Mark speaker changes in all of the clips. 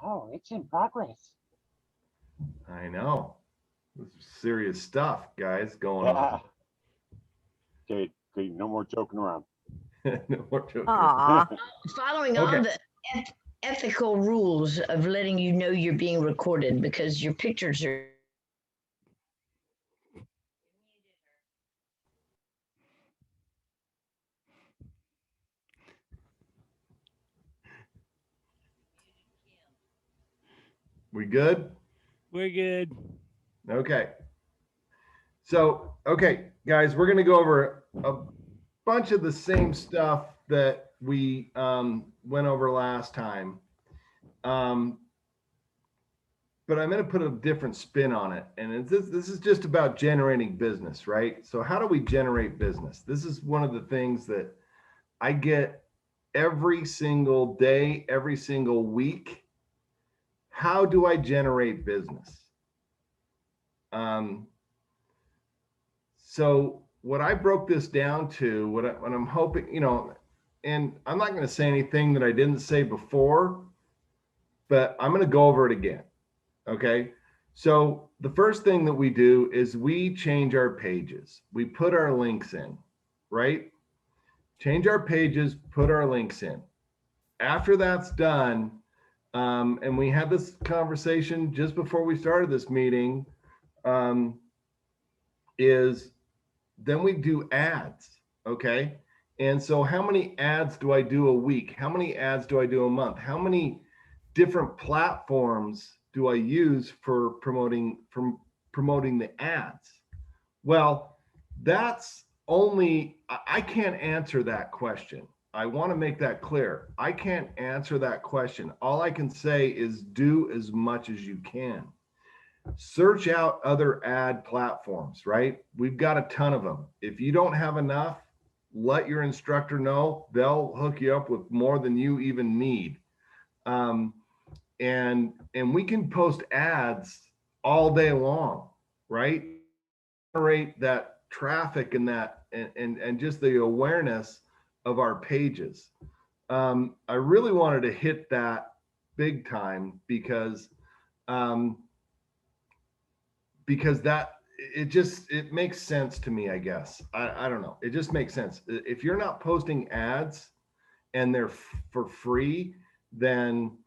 Speaker 1: Oh, it's in progress.
Speaker 2: I know. This is serious stuff, guys, going on.
Speaker 1: Yeah. Okay, okay, no more joking around.
Speaker 2: No more joking.
Speaker 3: Aw. Following all
Speaker 2: Okay.
Speaker 3: the ethical rules of letting you know you're being recorded because your pictures are.
Speaker 2: We good?
Speaker 4: We're good.
Speaker 2: Okay. So, okay, guys, we're going to go over a bunch of the same stuff that we went over last time. Um, but I'm going to put a different spin on it. And this is just about generating business, right? So, how do we generate business? This is one of the things that I get every single day, every single week. How do I generate business? Um, so what I broke this down to, what I'm hoping, and I'm not going to say anything that I didn't say before, but I'm going to go over it again. Okay. So the first thing that we do is we change our pages. We put our links in, right? Change our pages, put our links in. After that's done, and we had this conversation just before we started this meeting, um, is then we do ads. Okay. And so how many ads do I do a week? How many ads do I do a month? How many different platforms do I use for promoting the ads? Well, that's only, I can't answer that question. I want to make that clear. I can't answer that question. All I can say is do as much as you can. Search out other ad platforms, right? We've got a ton of them. If you don't have enough, let your instructor know. They'll hook you up with more than you even need. Um, and we can post ads all day long, right? Generate that traffic and that and just the awareness of our pages. I really wanted to hit that big time um, because that it makes sense to me, I guess. I don't know. It just makes sense. If you're not posting ads and they're for free, then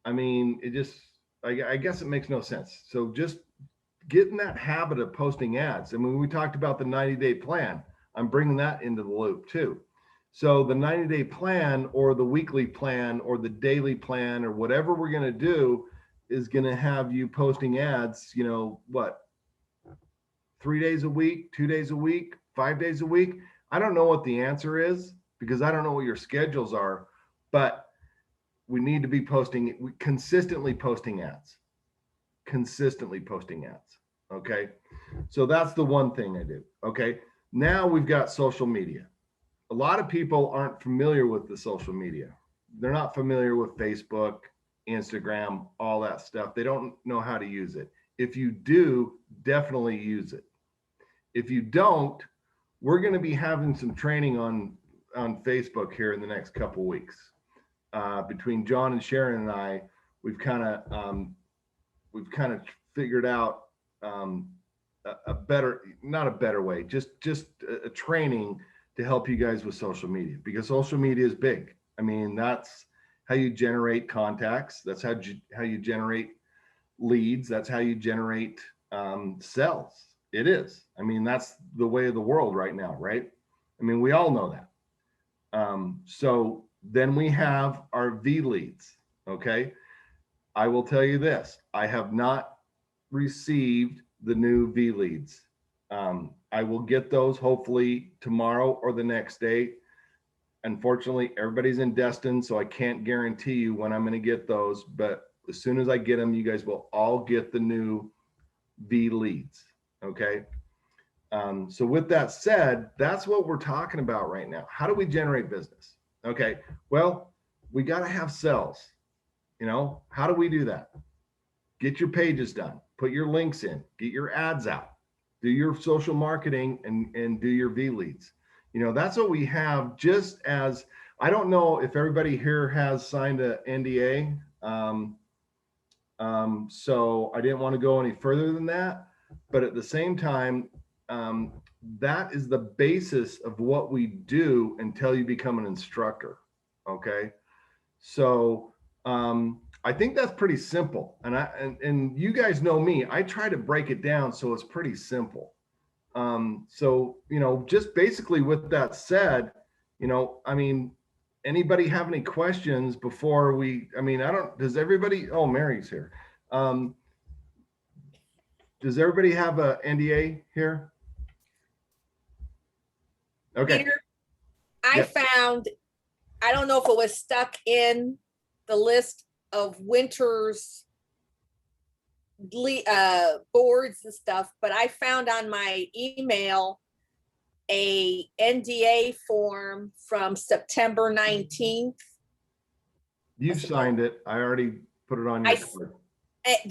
Speaker 2: I mean, I guess it makes no sense. So just get in that habit of posting ads. I mean, we talked about the 90-day plan. I'm bringing that into the loop too. So the 90-day plan or the weekly plan or the daily plan or whatever we're going to do is going to have you posting ads, what, 3 days a week, 2 days a week, 5 days a week. I don't know what the answer is because I don't know what your schedules are, but we need to be consistently posting ads. Consistently posting ads. Okay. So that's the one thing I do. Okay. Now we've got social media. A lot of people aren't familiar with the social media. They're not familiar with Facebook, Instagram, all that stuff. They don't know how to use it. If you do, definitely use it. If you don't, we're going to be having some training on Facebook here in the next couple weeks. Between John and Sharon and I, we've kind of figured out a better, not a better way, just a training to help you guys with social media, because social media is big. I mean, that's how you generate contacts. That's how you generate leads. That's how you generate sales. It is. I mean, that's the way of the world right now, right? I mean, we all know that. So then we have our V leads. Okay. I will tell you this, I have not received the new V leads. I will get those hopefully tomorrow or the next day. Unfortunately, everybody's in Destin, so I can't guarantee you when I'm going to get those. But as soon as I get them, you guys will all get the new V leads. Okay. So with that said, that's what we're talking about right now. How do we generate business? Okay. Well, we got to have sales. How do we do that? Get your pages done, put your links in, get your ads out, do your social marketing and do your V leads. That's what we have. Just as I don't know if everybody here has signed a NDA. So I didn't want to go any further than that. But at the same time, that is the basis of what we do until you become an instructor. Okay. So I think that's pretty simple. And you guys know me, I try to break it down so it's pretty simple. So, you know, just basically with that said, you know, I mean, anybody have any questions before we, I mean, does everybody, oh, Mary's here. Does everybody have a NDA here? Okay.
Speaker 4: Peter, I
Speaker 2: Yep.
Speaker 4: found, I don't know if it was stuck in the list of Winter's boards and stuff, but I found on my email a NDA form from September 19th.
Speaker 2: You've signed it. I already put it on your card.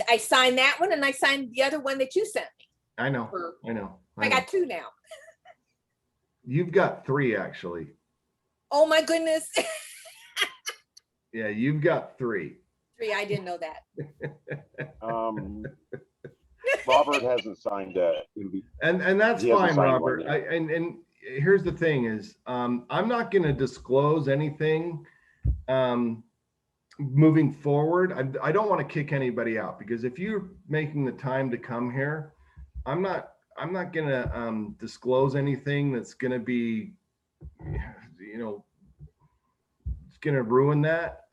Speaker 4: I signed that one and I signed the other one that you sent me.
Speaker 2: I know.
Speaker 4: For-
Speaker 2: I know.
Speaker 4: I got two now.
Speaker 2: You've got three, actually.
Speaker 4: Oh my goodness.
Speaker 2: Yeah, you've got three.
Speaker 4: Three, I didn't know that.
Speaker 1: Robert hasn't signed that.
Speaker 2: And that's
Speaker 1: He hasn't
Speaker 2: fine,
Speaker 1: signed
Speaker 2: Robert.
Speaker 1: one yet.
Speaker 2: And here's the thing is, I'm not going to disclose anything moving forward. I don't want to kick anybody out, because if you're making the time to come here, I'm not going to disclose anything that's going to be, you know, it's going to ruin that.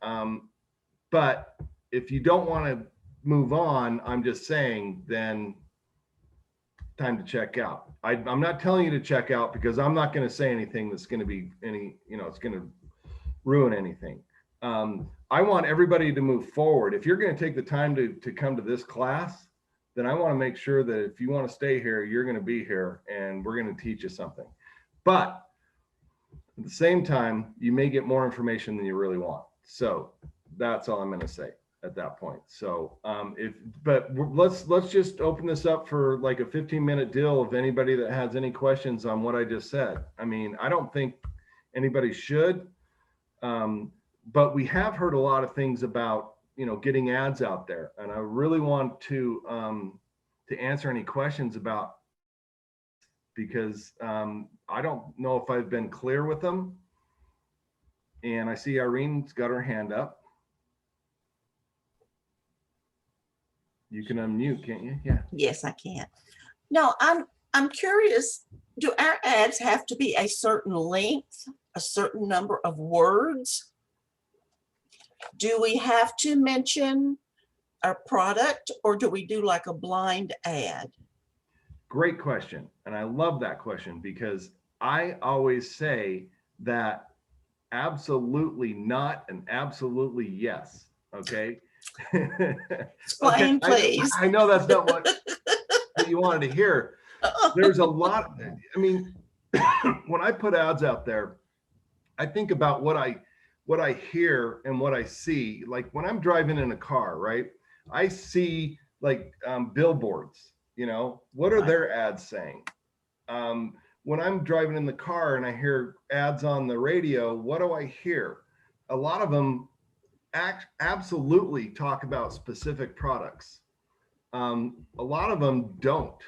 Speaker 2: But if you don't want to move on, I'm just saying, then time to check out. I'm not telling you to check out, because I'm not going to say anything that's going to be any, you know, it's going to ruin anything. I want everybody to move forward. If you're going to take the time to come to this class, then I want to make sure that if you want to stay here, you're going to be here and we're going to teach you something. But at the same time, you may get more information than you really want. So that's all I'm going to say at that point. So let's just open this up for like a 15-minute deal of anybody that has any questions on what I just said. I mean, I don't think anybody should, but we have heard a lot of things about, you know, getting ads out there, and I really want to answer any questions about, because I don't know if I've been clear with them. And I see Irene's got her hand up. You can unmute, can't you? Yeah.
Speaker 5: Yes, I can. No, I'm curious, do our ads have to be a certain length, a certain number of words? Do we have to mention our product, or do we do like a blind ad?
Speaker 2: Great question. And I love that question, because I always say that absolutely not and absolutely yes. Okay.
Speaker 5: Explain,
Speaker 2: Okay,
Speaker 5: please.
Speaker 2: I know that's not what you wanted to hear. There's a lot. I mean, when I put ads out there, I think about what I hear and what I see. Like when I'm driving in a car, right? I see like billboards, you know, what are their ads saying? When I'm driving in the car and I hear ads on the radio, what do I hear? A lot of them absolutely talk about specific products. A lot of them don't.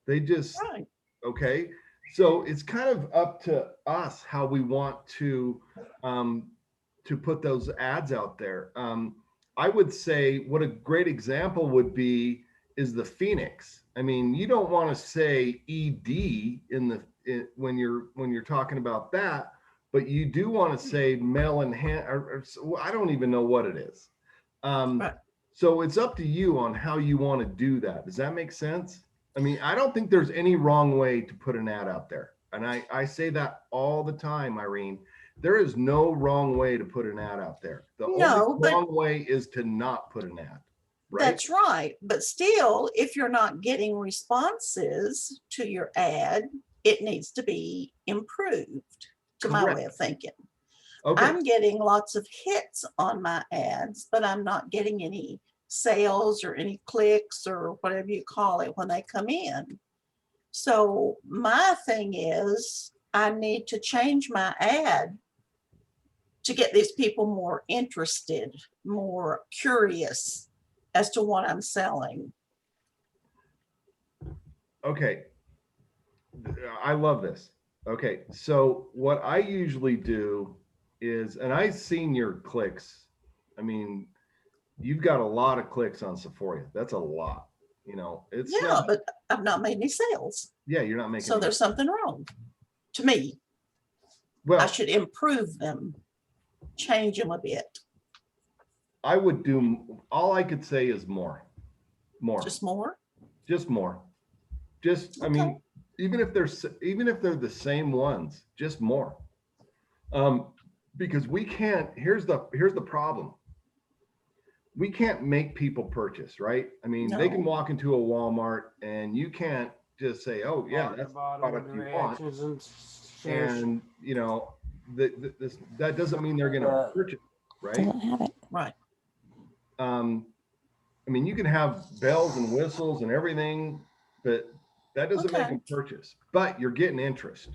Speaker 2: They just,
Speaker 5: Right.
Speaker 2: okay. So it's kind of up to us how we want to put those ads out there. I would say what a great example would be is the Phoenix. I mean, you don't want to say ED when you're talking about that, but you do want to say mail in hand, or I don't even know what it is.
Speaker 5: Right.
Speaker 2: So it's up to you on how you want to do that. Does that make sense? I mean, I don't think there's any wrong way to put an ad out there. And I say that all the time, Irene. There is no wrong way to put an ad out there. The only wrong way is to not put an ad. Right?
Speaker 5: That's right. But still, if you're not getting responses to your ad, it needs to be improved, to my way of thinking.
Speaker 2: Okay.
Speaker 5: I'm getting lots of hits on my ads, but I'm not getting any sales or any clicks or whatever you call it when they come in. So my thing is, I need to change my ad to get these people more interested, more curious as to what I'm selling.
Speaker 2: Okay. I love this. Okay. So what I usually do is, and I've seen your clicks. I mean, you've got a lot of clicks on Sephora. That's a lot. You know, it's
Speaker 5: Yeah,
Speaker 2: not,
Speaker 5: but I've not made any sales.
Speaker 2: yeah, you're not making
Speaker 5: So
Speaker 2: any-
Speaker 5: there's something wrong to me. I
Speaker 2: well,
Speaker 5: should improve them, change them a bit,
Speaker 2: I would do, all I could say is more,
Speaker 5: just more.
Speaker 2: just more. Just, I mean, even if they're the same ones, just more. Because we can't, here's the problem. We can't make people purchase, right? I mean, they can
Speaker 5: No.
Speaker 2: walk into a Walmart and you can't just say, oh yeah, that's the product you want. And you know, that doesn't mean they're gonna purchase, right?
Speaker 6: Doesn't have it.
Speaker 5: Right.
Speaker 2: I mean, you can have bells and whistles and everything, but that doesn't make
Speaker 5: Okay.
Speaker 2: them purchase, but you're getting interest.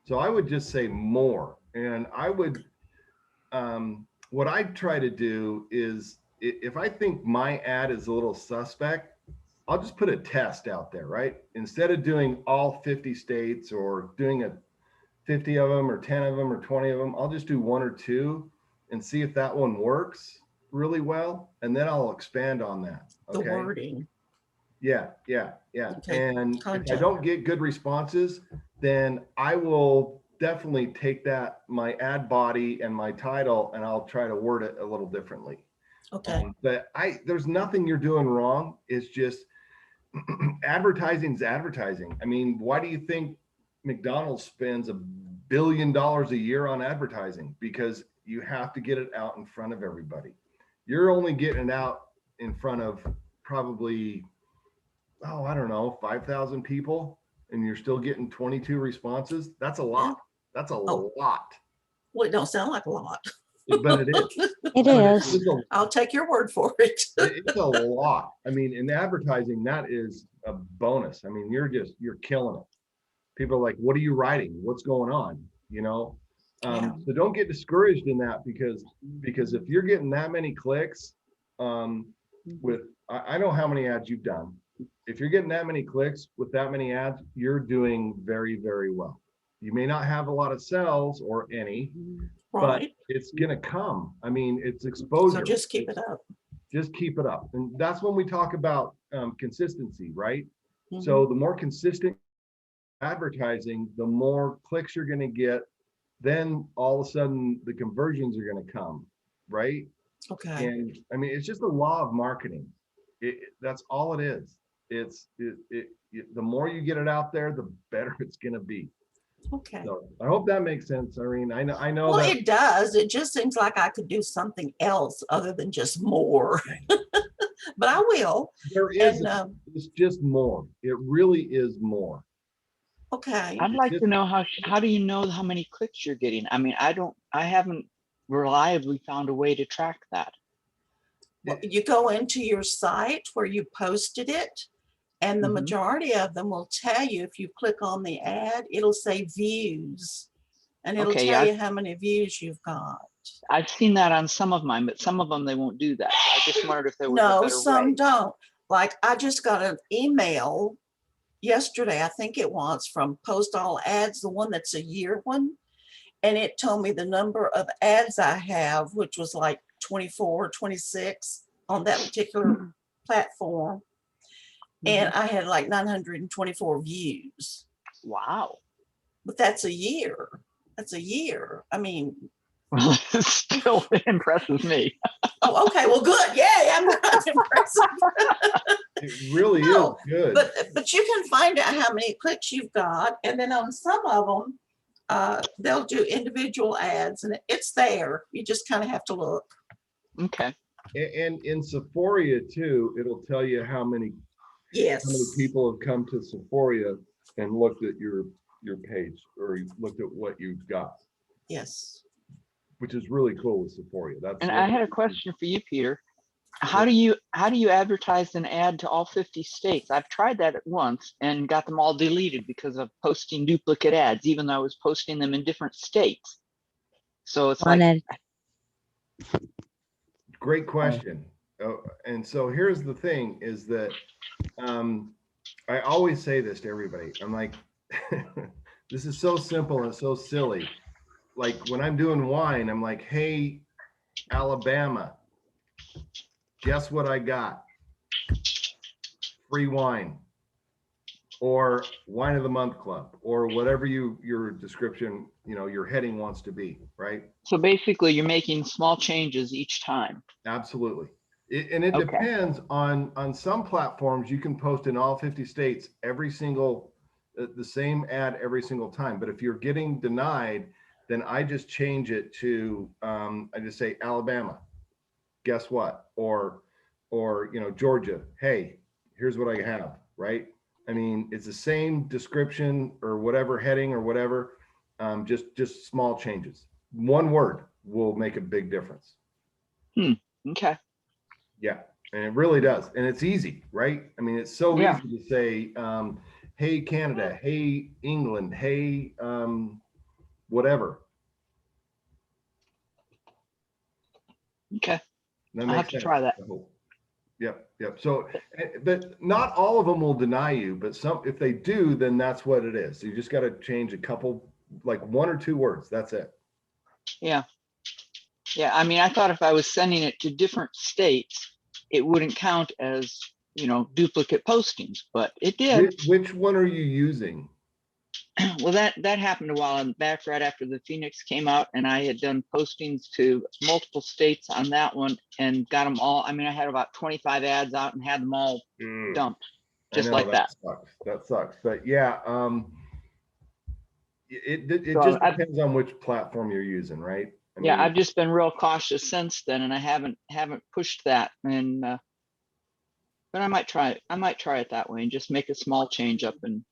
Speaker 2: So I would just say more. And I would, what I try to do is if I think my ad is a little suspect, I'll just put a test out there, right? Instead of doing all 50 states or doing 50 of them or 10 of them or 20 of them, I'll just do 1 or 2 and see if that one works really well. And then I'll expand on that.
Speaker 5: The
Speaker 2: Okay.
Speaker 5: wording.
Speaker 2: Yeah.
Speaker 5: Okay,
Speaker 2: And if I
Speaker 5: content.
Speaker 2: don't get good responses, then I will definitely take my ad body and my title and I'll try to word it a little differently.
Speaker 5: Okay.
Speaker 2: But there's nothing you're doing wrong. It's just advertising's advertising. I mean, why do you think McDonald's spends $1 billion a year on advertising? Because you have to get it out in front of everybody. You're only getting it out in front of probably, oh, I don't know, 5,000 people, and you're still getting 22 responses. That's a lot. That's a lot.
Speaker 5: Well, it don't sound like a lot.
Speaker 2: But it is.
Speaker 6: It
Speaker 2: But
Speaker 6: is.
Speaker 2: it's a
Speaker 5: I'll take your word for it.
Speaker 2: it's a lot. I mean, in advertising, that is a bonus. I mean, you're killing it. People are like, what are you writing? What's going on? You know?
Speaker 5: Yeah.
Speaker 2: So don't get discouraged in that because if you're getting that many clicks, I know how many ads you've done. If you're getting that many clicks with that many ads, you're doing very, very well. You may not have a lot of sales or any, but
Speaker 5: Right.
Speaker 2: it's going to come. I mean, it's exposure.
Speaker 5: So just keep it up.
Speaker 2: Just keep it up. And that's when we talk about consistency, right?
Speaker 5: Mhm.
Speaker 2: So the more consistent advertising, the more clicks you're going to get. Then all of a sudden the conversions are going to come, right?
Speaker 5: Okay.
Speaker 2: And I mean, it's just a law of marketing. That's all it is. The more you get it out there, the better it's going to be.
Speaker 5: Okay.
Speaker 2: So I hope that makes sense, Irene. I know
Speaker 5: Well,
Speaker 2: that
Speaker 5: it does. It just seems like I could do something else other than just more. But I will.
Speaker 2: there is,
Speaker 5: And
Speaker 2: it's just more. It really is more.
Speaker 5: okay.
Speaker 7: I'd like
Speaker 2: just-
Speaker 7: to know how do you know how many clicks you're getting? I mean, I haven't reliably found a way to track that.
Speaker 5: Well, you go into your site where you posted it, and the
Speaker 2: Mhm.
Speaker 5: majority of them will tell you if you click on the ad, it'll say views, and it'll
Speaker 7: Okay,
Speaker 5: tell
Speaker 7: I-
Speaker 5: you how many views you've got.
Speaker 7: I've seen that on some of mine, but some of them they won't do that. I just wondered if there was a
Speaker 5: No,
Speaker 7: better
Speaker 5: some
Speaker 7: way.
Speaker 5: don't. Like I just got an email yesterday, I think it was, from Post All Ads, the one that's a year one. And it told me the number of ads I have, which was like 24, 26 on that particular platform. And I had like 924 views,
Speaker 7: Wow.
Speaker 5: but that's a year. That's a year. I mean,
Speaker 7: Well, it still impresses me.
Speaker 5: oh, okay, well, good. Yay, I'm not impressed.
Speaker 2: It really
Speaker 5: No,
Speaker 2: is good.
Speaker 5: But you can find out how many clicks you've got, and then on some of them, they'll do individual ads, and it's there. You just kind of have to look.
Speaker 7: Okay.
Speaker 2: And in Sephora too, it'll tell you how many
Speaker 5: Yes.
Speaker 2: people have come to Sephora and looked at your page or looked at what you've got,
Speaker 5: Yes.
Speaker 2: which is really cool with Sephora. That's
Speaker 7: And I had a question for you, Peter. How do you advertise an ad to all 50 states? I've tried that once and got them all deleted because of posting duplicate ads, even though I was posting them in different states. So it's
Speaker 6: On
Speaker 7: like,
Speaker 6: a
Speaker 2: Great question. And so here's the thing is that I always say this to everybody. I'm like, this is so simple and so silly. Like when I'm doing wine, I'm like, hey, Alabama, guess what I got? Free wine or wine of the month club or whatever your description, your heading wants to be, right?
Speaker 7: So basically you're making small changes each time.
Speaker 2: Absolutely. And it
Speaker 7: Okay.
Speaker 2: depends on some platforms, you can post in all 50 states, every single, the same ad every single time. But if you're getting denied, then I just change it to, I just say Alabama, guess what? Or, Georgia, hey, here's what I have, right? I mean, it's the same description or whatever heading or whatever, just small changes. One word will make a big difference.
Speaker 7: Okay.
Speaker 2: Yeah, and it really does. And it's easy, right? I mean, it's so
Speaker 7: Yeah.
Speaker 2: easy to say, hey, Canada, hey, England, hey, whatever.
Speaker 7: Okay.
Speaker 2: That
Speaker 7: I'll
Speaker 2: makes
Speaker 7: have to
Speaker 2: sense,
Speaker 7: try that.
Speaker 2: I hope. Yep. So, but not all of them will deny you, but some, if they do, then that's what it is. You just got to change a couple, like 1 or 2 words. That's it.
Speaker 7: Yeah. Yeah. I mean, I thought if I was sending it to different states, it wouldn't count as, duplicate postings, but it did.
Speaker 2: Which one are you using?
Speaker 7: Well, that happened a while back, right after the Phoenix came out, and I had done postings to multiple states on that one and got them all. I mean, I had about 25 ads out and had them all dumped, just like that.
Speaker 2: That sucks. But yeah, it
Speaker 7: So
Speaker 2: just depends on which platform you're using, right? I
Speaker 7: Yeah,
Speaker 2: mean,
Speaker 7: I've just been real cautious since then, and I haven't pushed that. And but I might try it. I might try it that way and just make a small change up and.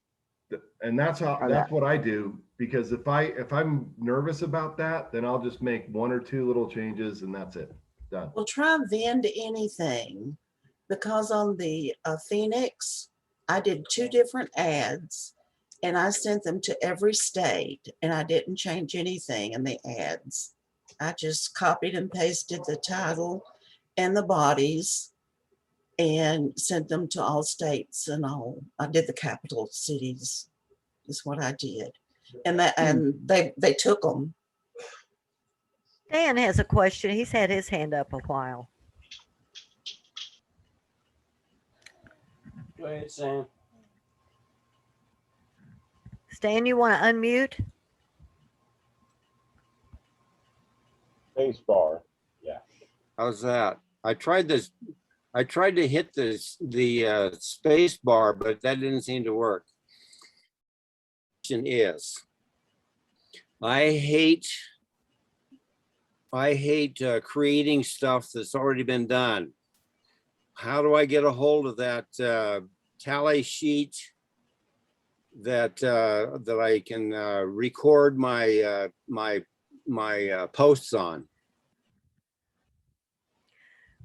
Speaker 2: And that's
Speaker 7: Try
Speaker 2: that's
Speaker 7: that.
Speaker 2: what I do, because if I'm nervous about that, then I'll just make 1 or 2 little changes and that's it. Done.
Speaker 5: Well, try Vend anything, because on the Phoenix, I did 2 different ads and I sent them to every state and I didn't change anything in the ads. I just copied and pasted the title and the bodies and sent them to all states and all. I did the capital cities is what I did. And they took them.
Speaker 6: Dan has a question. He's had his hand up a while.
Speaker 8: Go ahead, Sam.
Speaker 6: Stan, you want to unmute?
Speaker 1: Space bar.
Speaker 8: How's that? I tried this. I tried to hit the space bar, but that didn't seem to work. Question is, I hate creating stuff that's already been done. How do I get a hold of that tally sheet that I can record my posts on?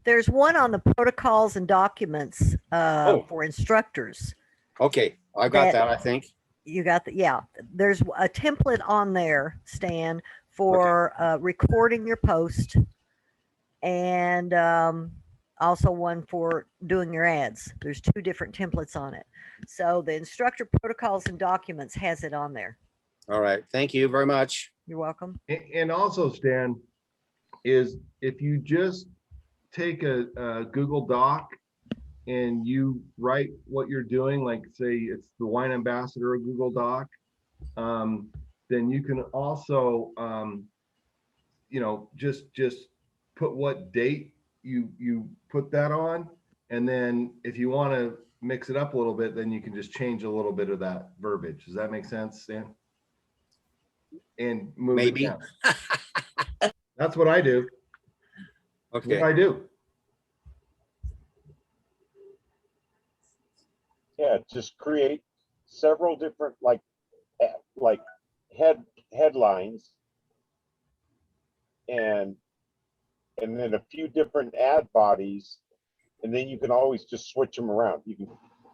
Speaker 6: There's one on the protocols and documents for instructors.
Speaker 8: Okay, I got that, I think.
Speaker 6: You got the, yeah, there's a template on there, Stan, for recording your post, and also one for doing your ads. There's 2 different templates on it. So the instructor protocols and documents has it on there.
Speaker 8: All right, thank you very much.
Speaker 6: You're welcome.
Speaker 2: And also, Stan, is if you just take a Google Doc and you write what you're doing, like say it's the wine ambassador of Google Doc, then you can also, just put what date you put that on. And then if you want to mix it up a little bit, then you can just change a little bit of that verbiage. Does that make sense, Stan? And move
Speaker 8: Maybe.
Speaker 2: it down. That's what I do.
Speaker 8: Okay.
Speaker 2: What I do.
Speaker 1: Yeah, just create several different like headlines and then a few different ad bodies, and then you can always just switch them around. You can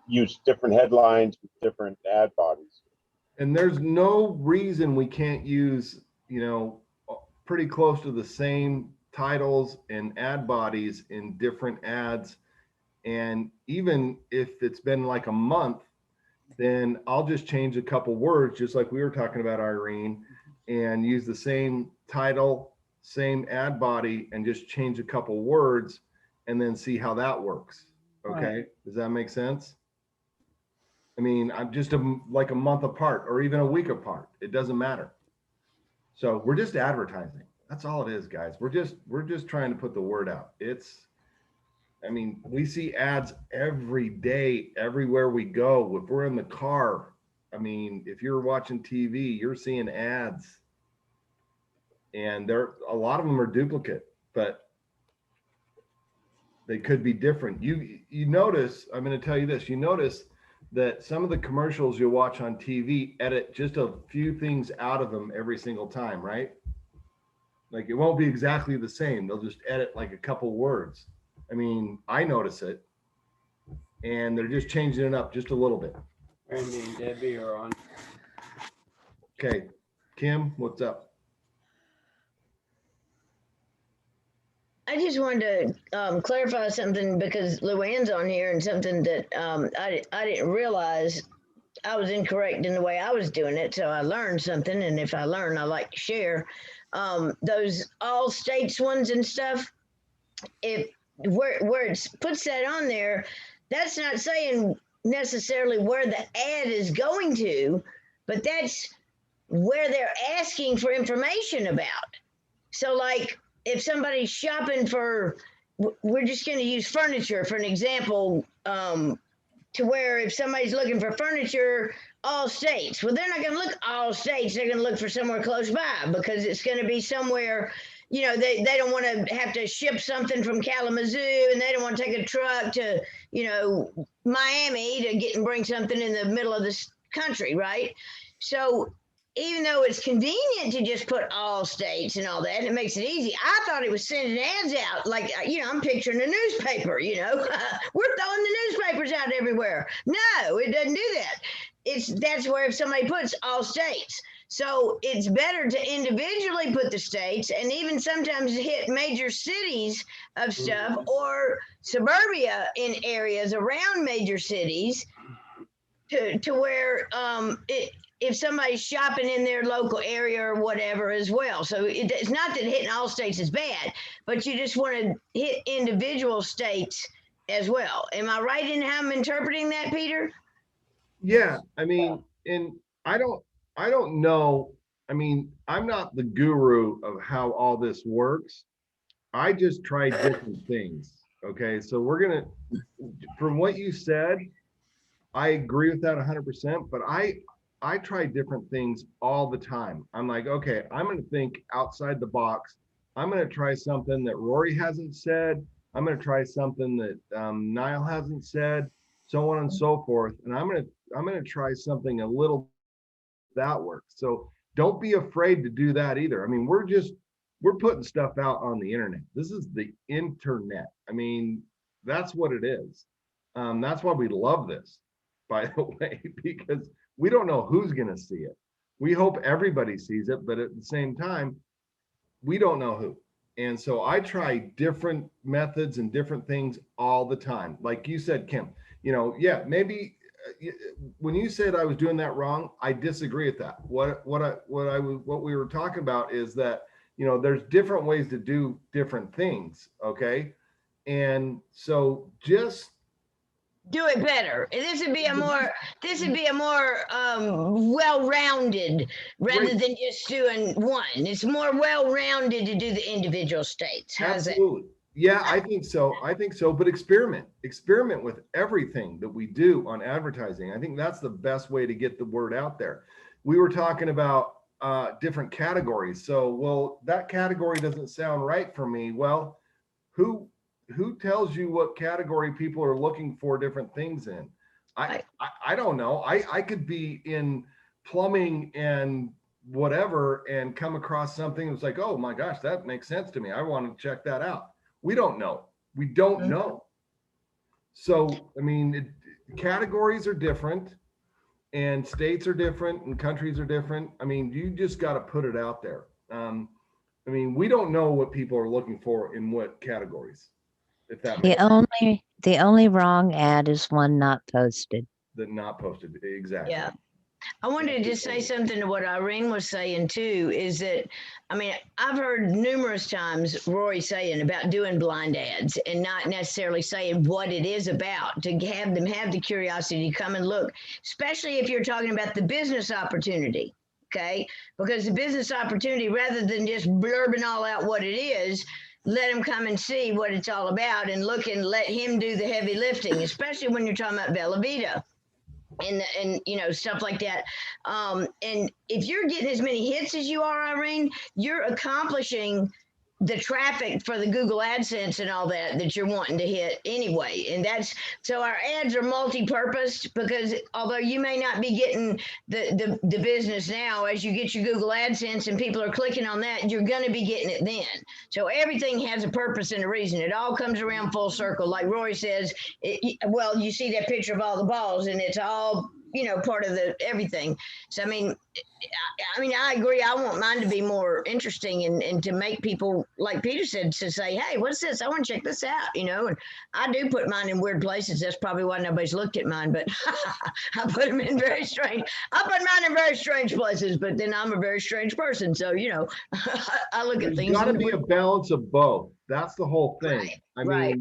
Speaker 1: use different headlines with different ad bodies.
Speaker 2: And there's no reason we can't use, pretty close to the same titles and ad bodies in different ads. And even if it's been like a month, then I'll just change a couple words, just like we were talking about, Irene, and use the same title, same ad body, and just change a couple words and then see how that works. Okay. Does that make sense? I mean, I'm just like a month apart or even a week apart. It doesn't matter. So we're just advertising. That's all it is, guys. We're just trying to put the word out. I mean, we see ads every day, everywhere we go. If we're in the car, I mean, if you're watching TV, you're seeing ads. And a lot of them are duplicate, but they could be different. You notice, I'm going to tell you this, you notice that some of the commercials you watch on TV edit just a few things out of them every single time, right? Like it won't be exactly the same. They'll just edit like a couple words. I mean, I notice it, and they're just changing it up just a little bit.
Speaker 8: Randy and Debbie are on.
Speaker 2: Okay, Kim, what's up?
Speaker 3: I just wanted to clarify something because Luann's on here and something that I didn't realize I was incorrect in the way I was doing it. So I learned something, and if I learn, I like to share. Those all states ones and stuff, where it puts that on there, that's not saying necessarily where the ad is going to, but that's where they're asking for information about. So like if somebody's shopping for, we're just going to use furniture for an example, to where if somebody's looking for furniture, all states, well, they're not going to look all states. They're going to look for somewhere close by because it's going to be somewhere, you know, they don't want to have to ship something from Kalamazoo, and they don't want to take a truck to, you know, Miami to get and bring something in the middle of this country, right? So even though it's convenient to just put all states and all that, it makes it easy. I thought it was sending ads out. Like, you know, I'm picturing a newspaper, you know, we're throwing the newspapers out everywhere. No, it doesn't do that. That's where if somebody puts all states. So it's better to individually put the states and even sometimes hit major cities of stuff or suburbia in areas around major cities to where if somebody's shopping in their local area or whatever as well. So it's not that hitting all states is bad, but you just want to hit individual states as well. Am I right in how I'm interpreting that, Peter?
Speaker 2: Yeah, I mean, and I don't know. I mean, I'm not the guru of how all this works. I just tried different things. Okay, so from what you said, I agree with that 100%, but I try different things all the time. I'm like, okay, I'm going to think outside the box. I'm going to try something that Rory hasn't said. I'm going to try something that Niall hasn't said, so on and so forth. And I'm going to try something a little that works. So don't be afraid to do that either. I mean, we're putting stuff out on the internet. This is the internet. I mean, that's what it is. That's why we love this, by the way, because we don't know who's going to see it. We hope everybody sees it, but at the same time, we don't know who. And so I try different methods and different things all the time. Like you said, Kim, you know, yeah, maybe when you said I was doing that wrong, I disagree with that. What we were talking about is that, you know, there's different ways to do different things. Okay. And so just
Speaker 3: do it better. This would be a more well-rounded rather than just doing one. It's more well-rounded to do the individual states. How's
Speaker 2: absolutely. Yeah, I think so. But experiment with everything that we do on advertising. I think that's the best way to get the word out there. We were talking about different categories. So, well, that category doesn't sound right for me. Well, who tells you what category people are looking for different things in? I don't know. I could be in plumbing and whatever and come across something that's like, oh my gosh, that makes sense to me. I want to check that out. We don't know. We don't know. So, I mean, categories are different and states are different and countries are different. I mean, you just got to put it out there. I mean, we don't know what people are looking for in what categories, if that makes
Speaker 9: The only wrong ad is one not posted.
Speaker 2: that not posted. Exactly.
Speaker 3: Yeah. I wanted to just say something to what Irene was saying too, is that, I mean, I've heard numerous times Rory saying about doing blind ads and not necessarily saying what it is about, to have them have the curiosity to come and look, especially if you're talking about the business opportunity. Okay. Because the business opportunity, rather than just blurbing all out what it is, let him come and see what it's all about and look and let him do the heavy lifting, especially when you're talking about Bella Vita and you know, stuff like that. And if you're getting as many hits as you are, Irene, you're accomplishing the traffic for the Google AdSense and all that you're wanting to hit anyway. And that's, so our ads are multi-purposed, because although you may not be getting the business now, as you get your Google AdSense and people are clicking on that, you're going to be getting it then. So everything has a purpose and a reason. It all comes around full circle. Like Roy says, well, you see that picture of all the balls and it's all, you know, part of the everything. So, I mean, I agree. I want mine to be more interesting and to make people, like Peter said, to say, hey, what's this? I want to check this out, you know. And I do put mine in weird places. That's probably why nobody's looked at mine, but I put them in very strange. I put mine in very strange places, but then I'm a very strange person. So, you know, I look at
Speaker 2: There's
Speaker 3: things.
Speaker 2: got to be a balance of both. That's the whole thing.
Speaker 3: Right,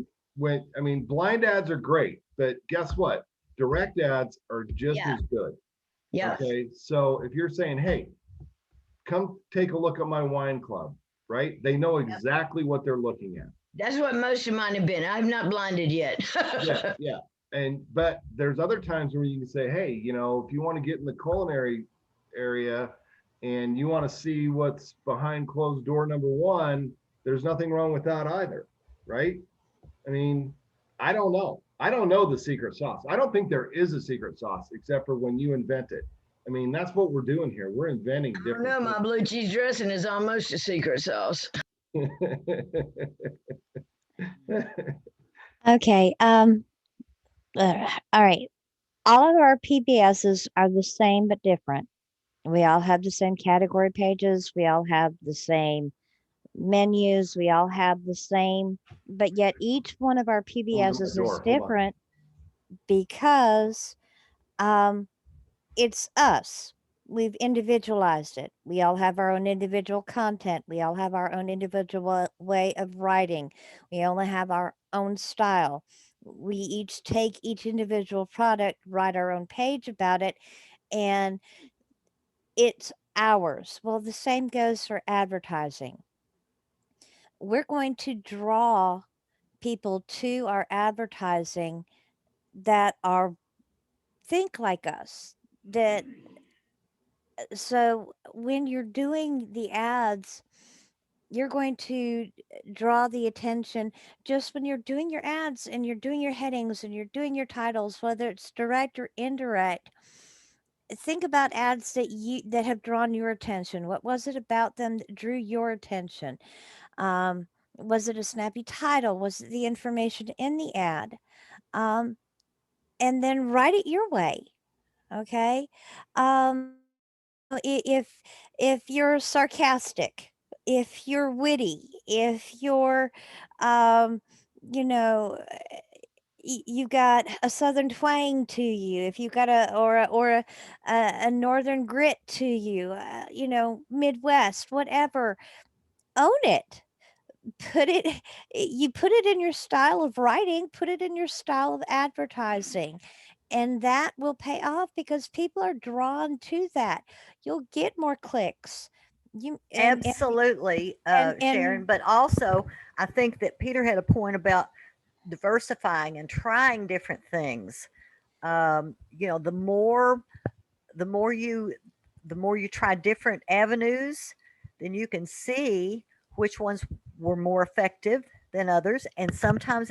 Speaker 2: I mean, blind ads are great, but guess what? Direct ads are just
Speaker 3: Yeah.
Speaker 2: as good.
Speaker 3: Yeah.
Speaker 2: Okay. So if you're saying, hey, come take a look at my wine club, right? They know exactly what they're looking at.
Speaker 3: That's what most of mine have been. I've not blinded yet.
Speaker 2: Yeah, yeah. But there's other times where you can say, hey, you know, if you want to get in the culinary area and you want to see what's behind closed door number one, there's nothing wrong with that either, right? I mean, I don't know. I don't know the secret sauce. I don't think there is a secret sauce except for when you invent it. I mean, that's what we're doing here. We're inventing
Speaker 3: I don't
Speaker 2: different
Speaker 3: know, my blue cheese dressing is almost a secret sauce.
Speaker 2: things.
Speaker 9: Okay. All right. All of our PBSs are the same but different. We all have the same category pages. We all have the same menus. We all have the same, but yet each one of our PBSs is
Speaker 2: Hold on.
Speaker 9: different because it's us. We've individualized it. We all have our own individual content. We all have our own individual way of writing. We only have our own style. We each take each individual product, write our own page about it, and it's ours. Well, the same goes for advertising. We're going to draw people to our advertising that are think like us, that so when you're doing the ads, you're going to draw the attention just when you're doing your ads and you're doing your headings and you're doing your titles, whether it's direct or indirect. Think about ads that have drawn your attention. What was it about them that drew your attention? Was it a snappy title? Was it the information in the ad? And then write it your way. Okay. If you're sarcastic, if you're witty, if you're, um, you know, you got a southern twang to you, if you got a northern grit to you, you know, Midwest, whatever, own it. Put it, you put it in your style of writing, put it in your style of advertising, and that will pay off because people are drawn to that. You'll get more clicks.
Speaker 6: Absolutely,
Speaker 9: and
Speaker 6: Sharon. But also, I think that Peter had a point about diversifying and trying different things. You know, the more you try different avenues, then you can see which ones were more effective than others. And sometimes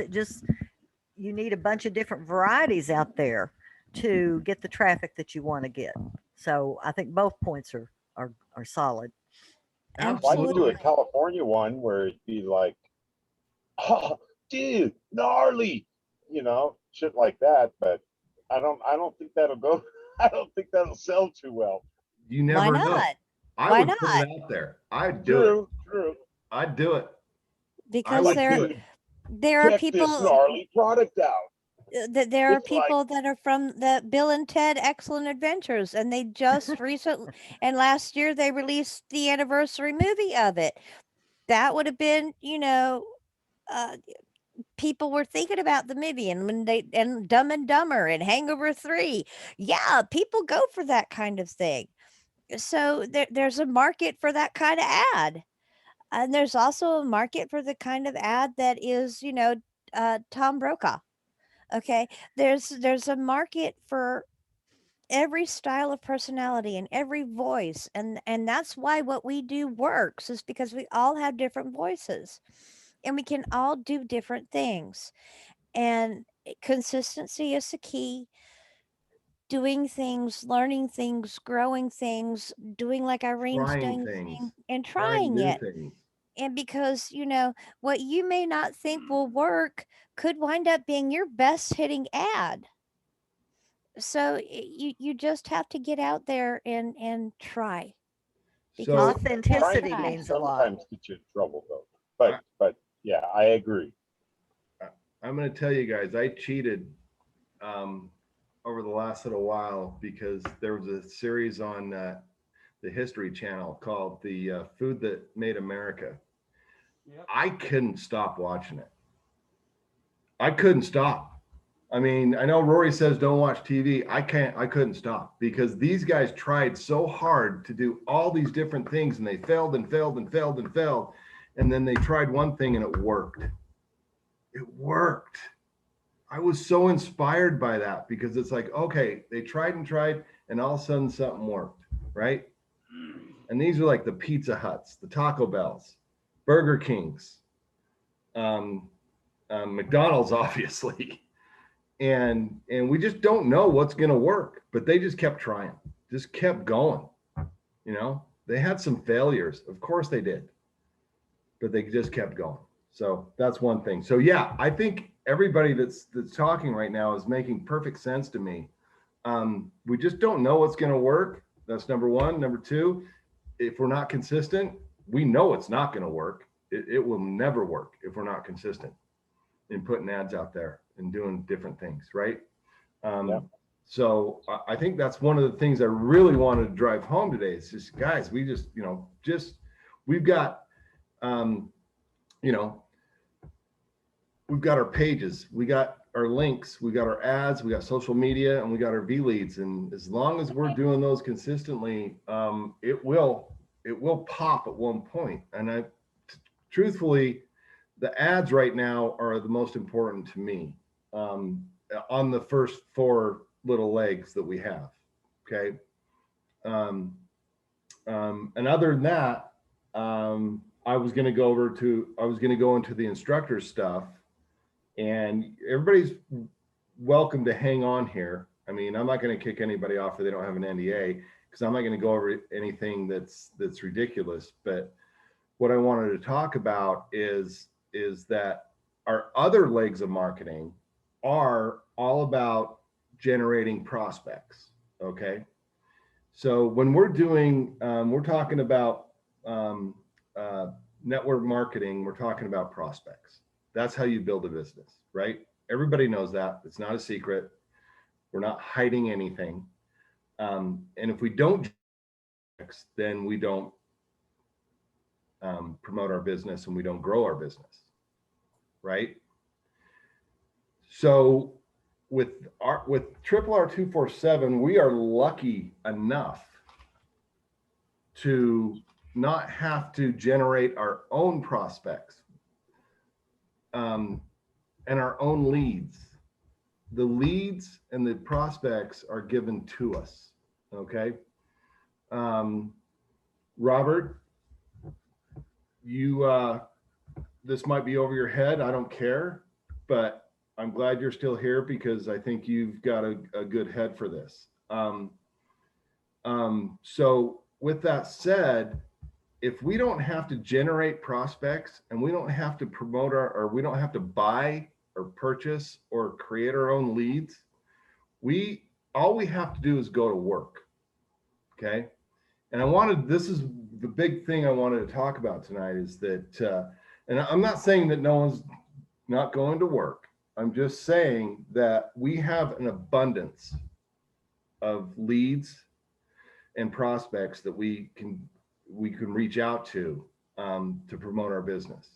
Speaker 6: you need a bunch of different varieties out there to get the traffic that you want to get. So I think both points are solid.
Speaker 1: Why don't you do a California one where it'd be like, oh, dude, gnarly, you know, shit like that. But I don't think that'll go. I don't think that'll sell too well.
Speaker 2: You never
Speaker 9: Why
Speaker 2: know.
Speaker 9: not?
Speaker 2: I
Speaker 9: Why
Speaker 2: would put
Speaker 9: not?
Speaker 2: it out there. I'd do it.
Speaker 1: True.
Speaker 2: I'd do it.
Speaker 9: because
Speaker 1: like
Speaker 9: there
Speaker 1: to
Speaker 9: there are
Speaker 1: check this
Speaker 9: people
Speaker 1: gnarly product out.
Speaker 9: that there are
Speaker 1: It's like-
Speaker 9: people that are from the Bill and Ted Excellent Adventures, and they just recently and last year they released the anniversary movie of it. That would have been, uh, people were thinking about the movie, and when they and Dumb and Dumber and Hangover 3. Yeah, people go for that kind of thing. So there's a market for that kind of ad. And there's also a market for the kind of ad that is, Tom Brokaw. Okay. There's a market for every style of personality and every voice. And that's why what we do works, is because we all have different voices and we can all do different things. And consistency is the key. Doing things, learning things, growing things, doing like Irene's
Speaker 2: Trying
Speaker 9: doing
Speaker 2: things,
Speaker 9: and
Speaker 2: trying
Speaker 9: trying
Speaker 2: new
Speaker 9: it.
Speaker 2: things.
Speaker 9: And because, what you may not think will work could wind up being your best hitting ad. So you just have to get out there and try.
Speaker 2: So
Speaker 6: Authenticity
Speaker 9: Try.
Speaker 6: means a lot.
Speaker 1: Sometimes get you in trouble though. But yeah, I agree.
Speaker 2: I'm going to tell you guys, I cheated over the last little while because there was a series on the History Channel called The Food That Made America.
Speaker 10: Yep.
Speaker 2: I couldn't stop watching it. I couldn't stop. I mean, I know Rory says don't watch TV. I couldn't stop because these guys tried so hard to do all these different things and they failed and failed and failed and failed. And then they tried one thing and it worked. It worked. I was so inspired by that because it's like, okay, they tried and tried and all of a sudden something worked, right? And these are like the Pizza Huts, the Taco Bells, Burger Kings, McDonald's, obviously. And we just don't know what's going to work, but they just kept trying, just kept going. They had some failures. Of course they did, but they just kept going. So that's one thing. So yeah, I think everybody that's talking right now is making perfect sense to me. We just don't know what's going to work. That's number one. Number two, if we're not consistent, we know it's not going to work. It will never work if we're not consistent in putting ads out there and doing different things, right?
Speaker 1: Yeah.
Speaker 2: So I think that's one of the things I really wanted to drive home today. Is just, guys, we just, we've got, we've got our pages, we got our links, we got our ads, we got social media, and we got our V leads. And as long as we're doing those consistently, it will pop at one point. And truthfully, the ads right now are the most important to me on the first 4 little legs that we have. Okay. And other than that, I was going to go into the instructor stuff, and everybody's welcome to hang on here. I mean, I'm not going to kick anybody off if they don't have an NDA, because I'm not going to go over anything that's ridiculous. But what I wanted to talk about is that our other legs of marketing are all about generating prospects. Okay. So when we're doing, we're talking about network marketing, we're talking about prospects. That's how you build a business, right? Everybody knows that. It's not a secret. We're not hiding anything. And if we don't, then we don't promote our business and we don't grow our business, right? So with Triple R 247, we are lucky enough to not have to generate our own prospects and our own leads. The leads and the prospects are given to us. Okay. Robert, you this might be over your head. I don't care, but I'm glad you're still here because I think you've got a good head for this. So with that said, if we don't have to generate prospects and we don't have to promote or we don't have to buy or purchase or create our own leads, all we have to do is go to work. Okay. And this is the big thing I wanted to talk about tonight is that, and I'm not saying that no one's not going to work. I'm just saying that we have an abundance of leads and prospects that we can reach out to promote our business.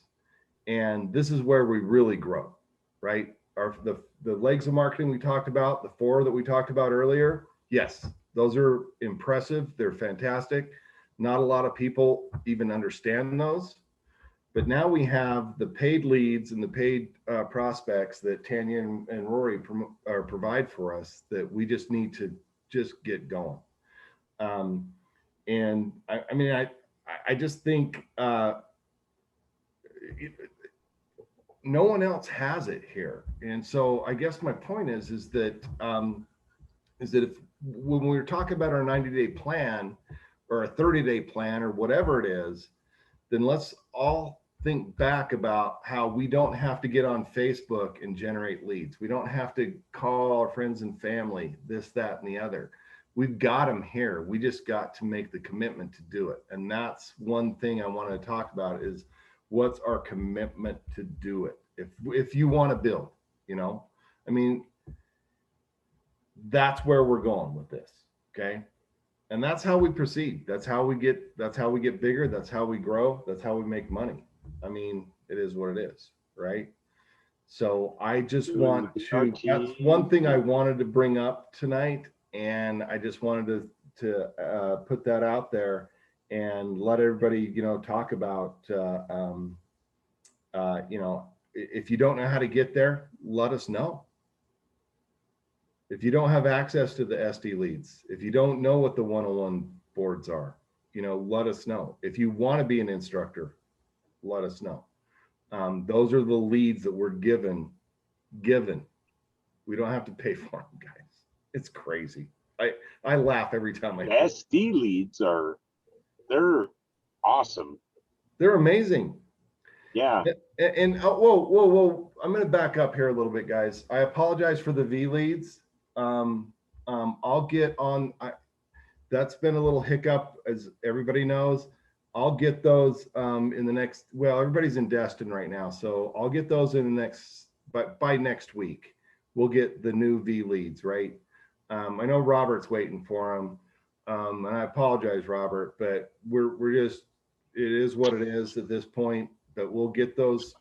Speaker 2: And this is where we really grow, right? The legs of marketing we talked about, the 4 that we talked about earlier, yes, those are impressive. They're fantastic. Not a lot of people even understand those. But now we have the paid leads and the paid prospects that Tanya and Rory provide for us that we just need to just get going. And I mean, I just think no one else has it here. And so I guess my point is that if when we were talking about our 90-day plan or a 30-day plan or whatever it is, then let's all think back about how we don't have to get on Facebook and generate leads. We don't have to call our friends and family, this, that, and the other. We've got them here. We just got to make the commitment to do it. And that's one thing I want to talk about is what's our commitment to do it. If you want to build, you know, I mean, that's where we're going with this. Okay. And that's how we proceed. That's how we get bigger. That's how we grow. That's how we make money. I mean, it is what it is, right? So I just want to, that's one thing I wanted to bring up tonight. And I just wanted to put that out there and let everybody, you know, talk about, you know, if you don't know how to get there, let us know. If you don't have access to the SD leads, if you don't know what the 101 boards are, you know, let us know. If you want to be an instructor, let us know. Those are the leads that we're given. We don't have to pay for them, guys. It's crazy. I laugh every time I
Speaker 1: The SD leads they're awesome.
Speaker 2: They're amazing.
Speaker 1: Yeah.
Speaker 2: And whoa. I'm going to back up here a little bit, guys. I apologize for the V leads. I'll get on. That's been a little hiccup, as everybody knows. I'll get those in the next. Well, everybody's in Destin right now, so I'll get those in the next. But by next week, we'll get the new V leads, right? I know Robert's waiting for them, and I apologize, Robert, but we're just. It is what it is at this point. But we'll get those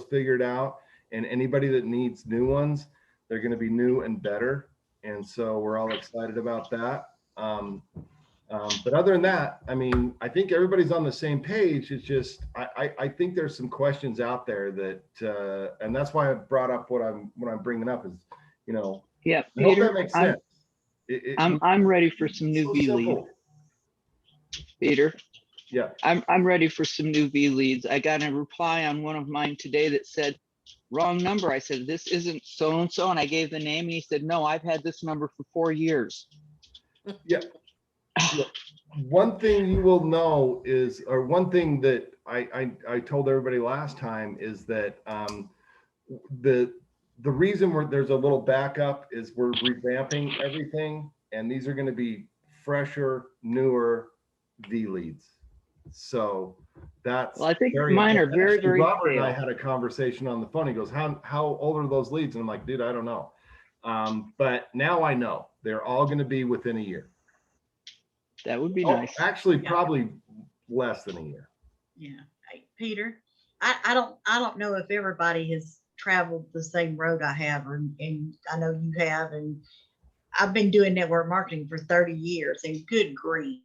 Speaker 2: figured out. And anybody that needs new ones, they're going to be new and better. And so we're all excited about that. But other than that, I mean, I think everybody's on the same page. It's just, I think there's some questions out there that, and that's why I brought up what I'm bringing up is, you know,
Speaker 7: Yeah,
Speaker 2: I hope
Speaker 7: Peter,
Speaker 2: that makes sense.
Speaker 7: I'm ready for some new
Speaker 2: So
Speaker 7: V leads.
Speaker 2: simple.
Speaker 7: Peter,
Speaker 2: Yeah.
Speaker 7: I'm ready for some new V leads. I got a reply on one of mine today that said, wrong number. I said, this isn't so-and-so. And I gave the name and he said, no, I've had this number for 4 years.
Speaker 2: Yeah. One thing you will know is, or one thing that I told everybody last time is that the reason there's a little backup is we're revamping everything. And these are going to be fresher, newer V leads. So that's,
Speaker 7: well, I think mine are very,
Speaker 2: actually,
Speaker 7: very
Speaker 2: Robert and I
Speaker 7: stale.
Speaker 2: had a conversation on the phone. He goes, how old are those leads? And I'm like, dude, I don't know. But now I know they're all going to be within a year.
Speaker 7: That would be nice.
Speaker 2: Actually,
Speaker 10: Yeah.
Speaker 2: probably less than a year.
Speaker 10: Yeah. Hey, Peter, I don't know if everybody has traveled the same road I have, and I know you have, and I've been doing network marketing for 30 years, and good grief,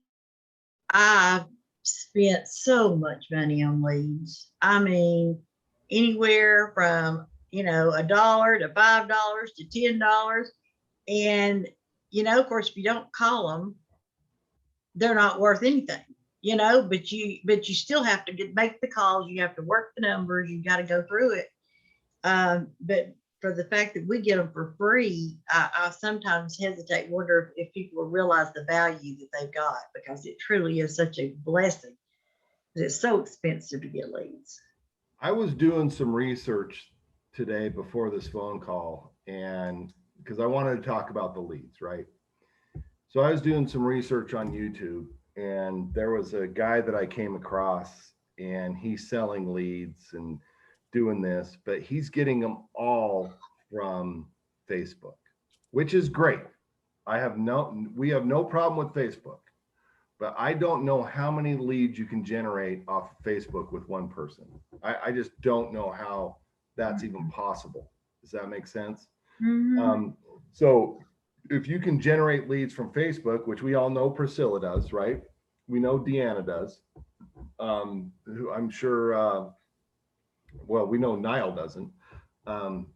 Speaker 10: I've spent so much money on leads. I mean, anywhere from, you know, $1 to $5 to $10. And, you know, of course, if you don't call them, they're not worth anything, you know, but you still have to make the calls. You have to work the numbers. You got to go through it. But for the fact that we get them for free, I sometimes hesitate, wonder if people realize the value that they've got, because it truly is such a blessing. It's so expensive to get leads.
Speaker 2: I was doing some research today before this phone call, and because I wanted to talk about the leads, right? So I was doing some research on YouTube, and there was a guy that I came across, and he's selling leads and doing this, but he's getting them all from Facebook, which is great. We have no problem with Facebook, but I don't know how many leads you can generate off of Facebook with one person. I just don't know how that's even possible. Does that make sense?
Speaker 10: Mhm.
Speaker 2: So if you can generate leads from Facebook, which we all know Priscilla does, right? We know Deanna does. Who I'm sure, well, we know Niall doesn't. That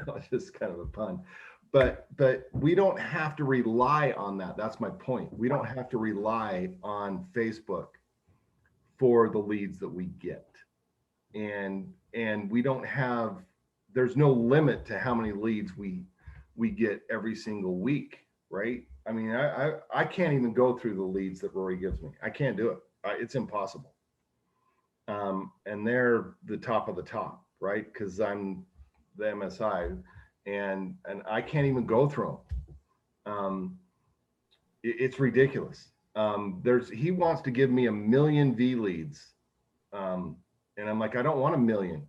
Speaker 2: was just kind of a pun. But we don't have to rely on that. That's my point. We don't have to rely on Facebook for the leads that we get. And we don't have, there's no limit to how many leads we get every single week, right? I mean, I can't even go through the leads that Rory gives me. I can't do it. It's impossible. And they're the top of the top, right? Because I'm the MSI, and I can't even go through them. It's ridiculous. He wants to give me 1 million V leads, and I'm like, I don't want 1 million.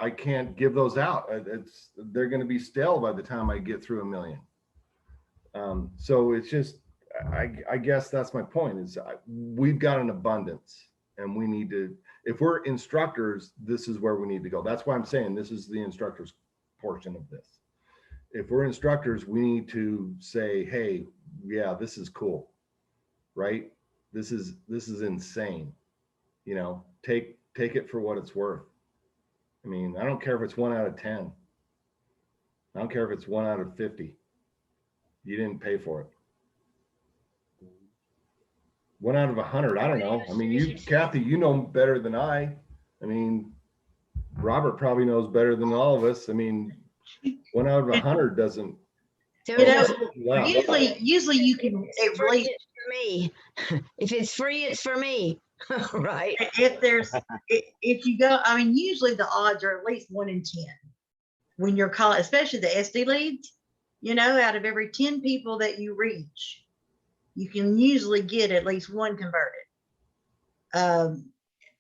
Speaker 2: I can't give those out. They're going to be stale by the time I get through 1 million. So it's just, I guess that's my point, is we've got an abundance, and we need to, if we're instructors, this is where we need to go. That's why I'm saying this is the instructors portion of this. If we're instructors, we need to say, hey, yeah, this is cool, right? This is insane. You know, take it for what it's worth. I mean, I don't care if it's 1 out of 10. I don't care if it's 1 out of 50. You didn't pay for it. 1 out of 100, I don't know. I mean, Kathy, you know better than I. I mean, Robert probably knows better than all of us. I mean, 1 out of 100 doesn't.
Speaker 3: So
Speaker 10: You know,
Speaker 3: it's
Speaker 10: usually you can at
Speaker 3: free,
Speaker 10: least,
Speaker 3: it's for me. If it's free, it's for me. Right.
Speaker 10: if you go, I mean, usually the odds are at least 1 in 10 when you're calling, especially the SD leads. You know, out of every 10 people that you reach, you can usually get at least one converted.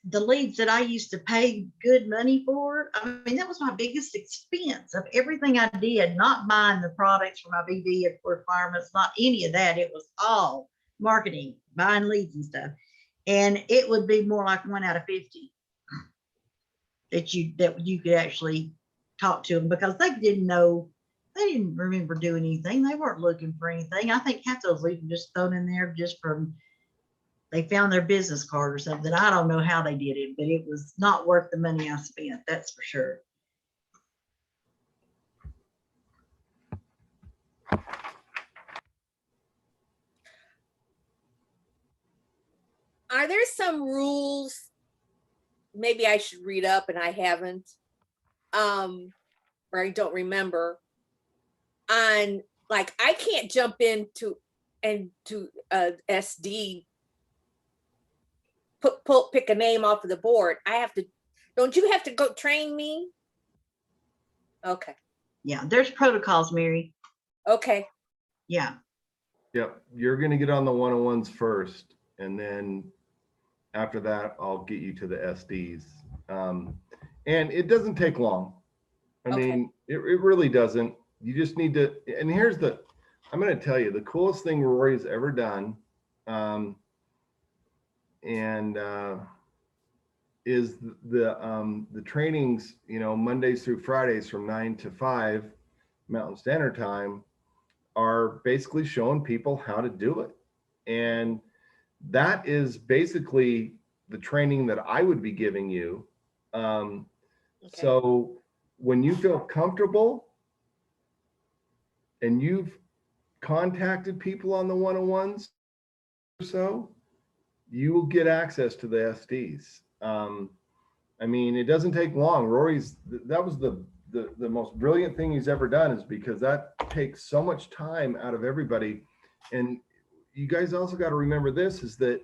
Speaker 10: The leads that I used to pay good money for, I mean, that was my biggest expense of everything I did, not buying the products for my BB requirements, not any of that. It was all marketing, buying leads and stuff. And it would be more like 1 out of 50 that you could actually talk to them, because they didn't remember doing anything. They weren't looking for anything. I think half those leads were just thrown in there just from, they found their business card or something. I don't know how they did it, but it was not worth the money I spent. That's for sure.
Speaker 4: Are there some rules? Maybe I should read up and I haven't, or I don't remember, on, like, I can't jump into SD, pick a name off of the board. I have to, don't you have to go train me? Okay.
Speaker 10: Yeah, there's protocols, Mary.
Speaker 4: Okay.
Speaker 10: Yeah.
Speaker 2: Yep, you're going to get on the 101s first, and then after that, I'll get you to the SDs. And it doesn't take long. I mean, it really doesn't. You just need to, and I'm going to tell you, the coolest thing Rory's ever done, is the trainings, you know, Mondays through Fridays from 9 to 5 Mountain Standard Time, are basically showing people how to do it. And that is basically the training that I would be giving you. So when you feel comfortable and you've contacted people on the 101s or so, you will get access to the SDs. I mean, it doesn't take long. That was the most brilliant thing he's ever done, is because that takes so much time out of everybody. And you guys also got to remember this, is that,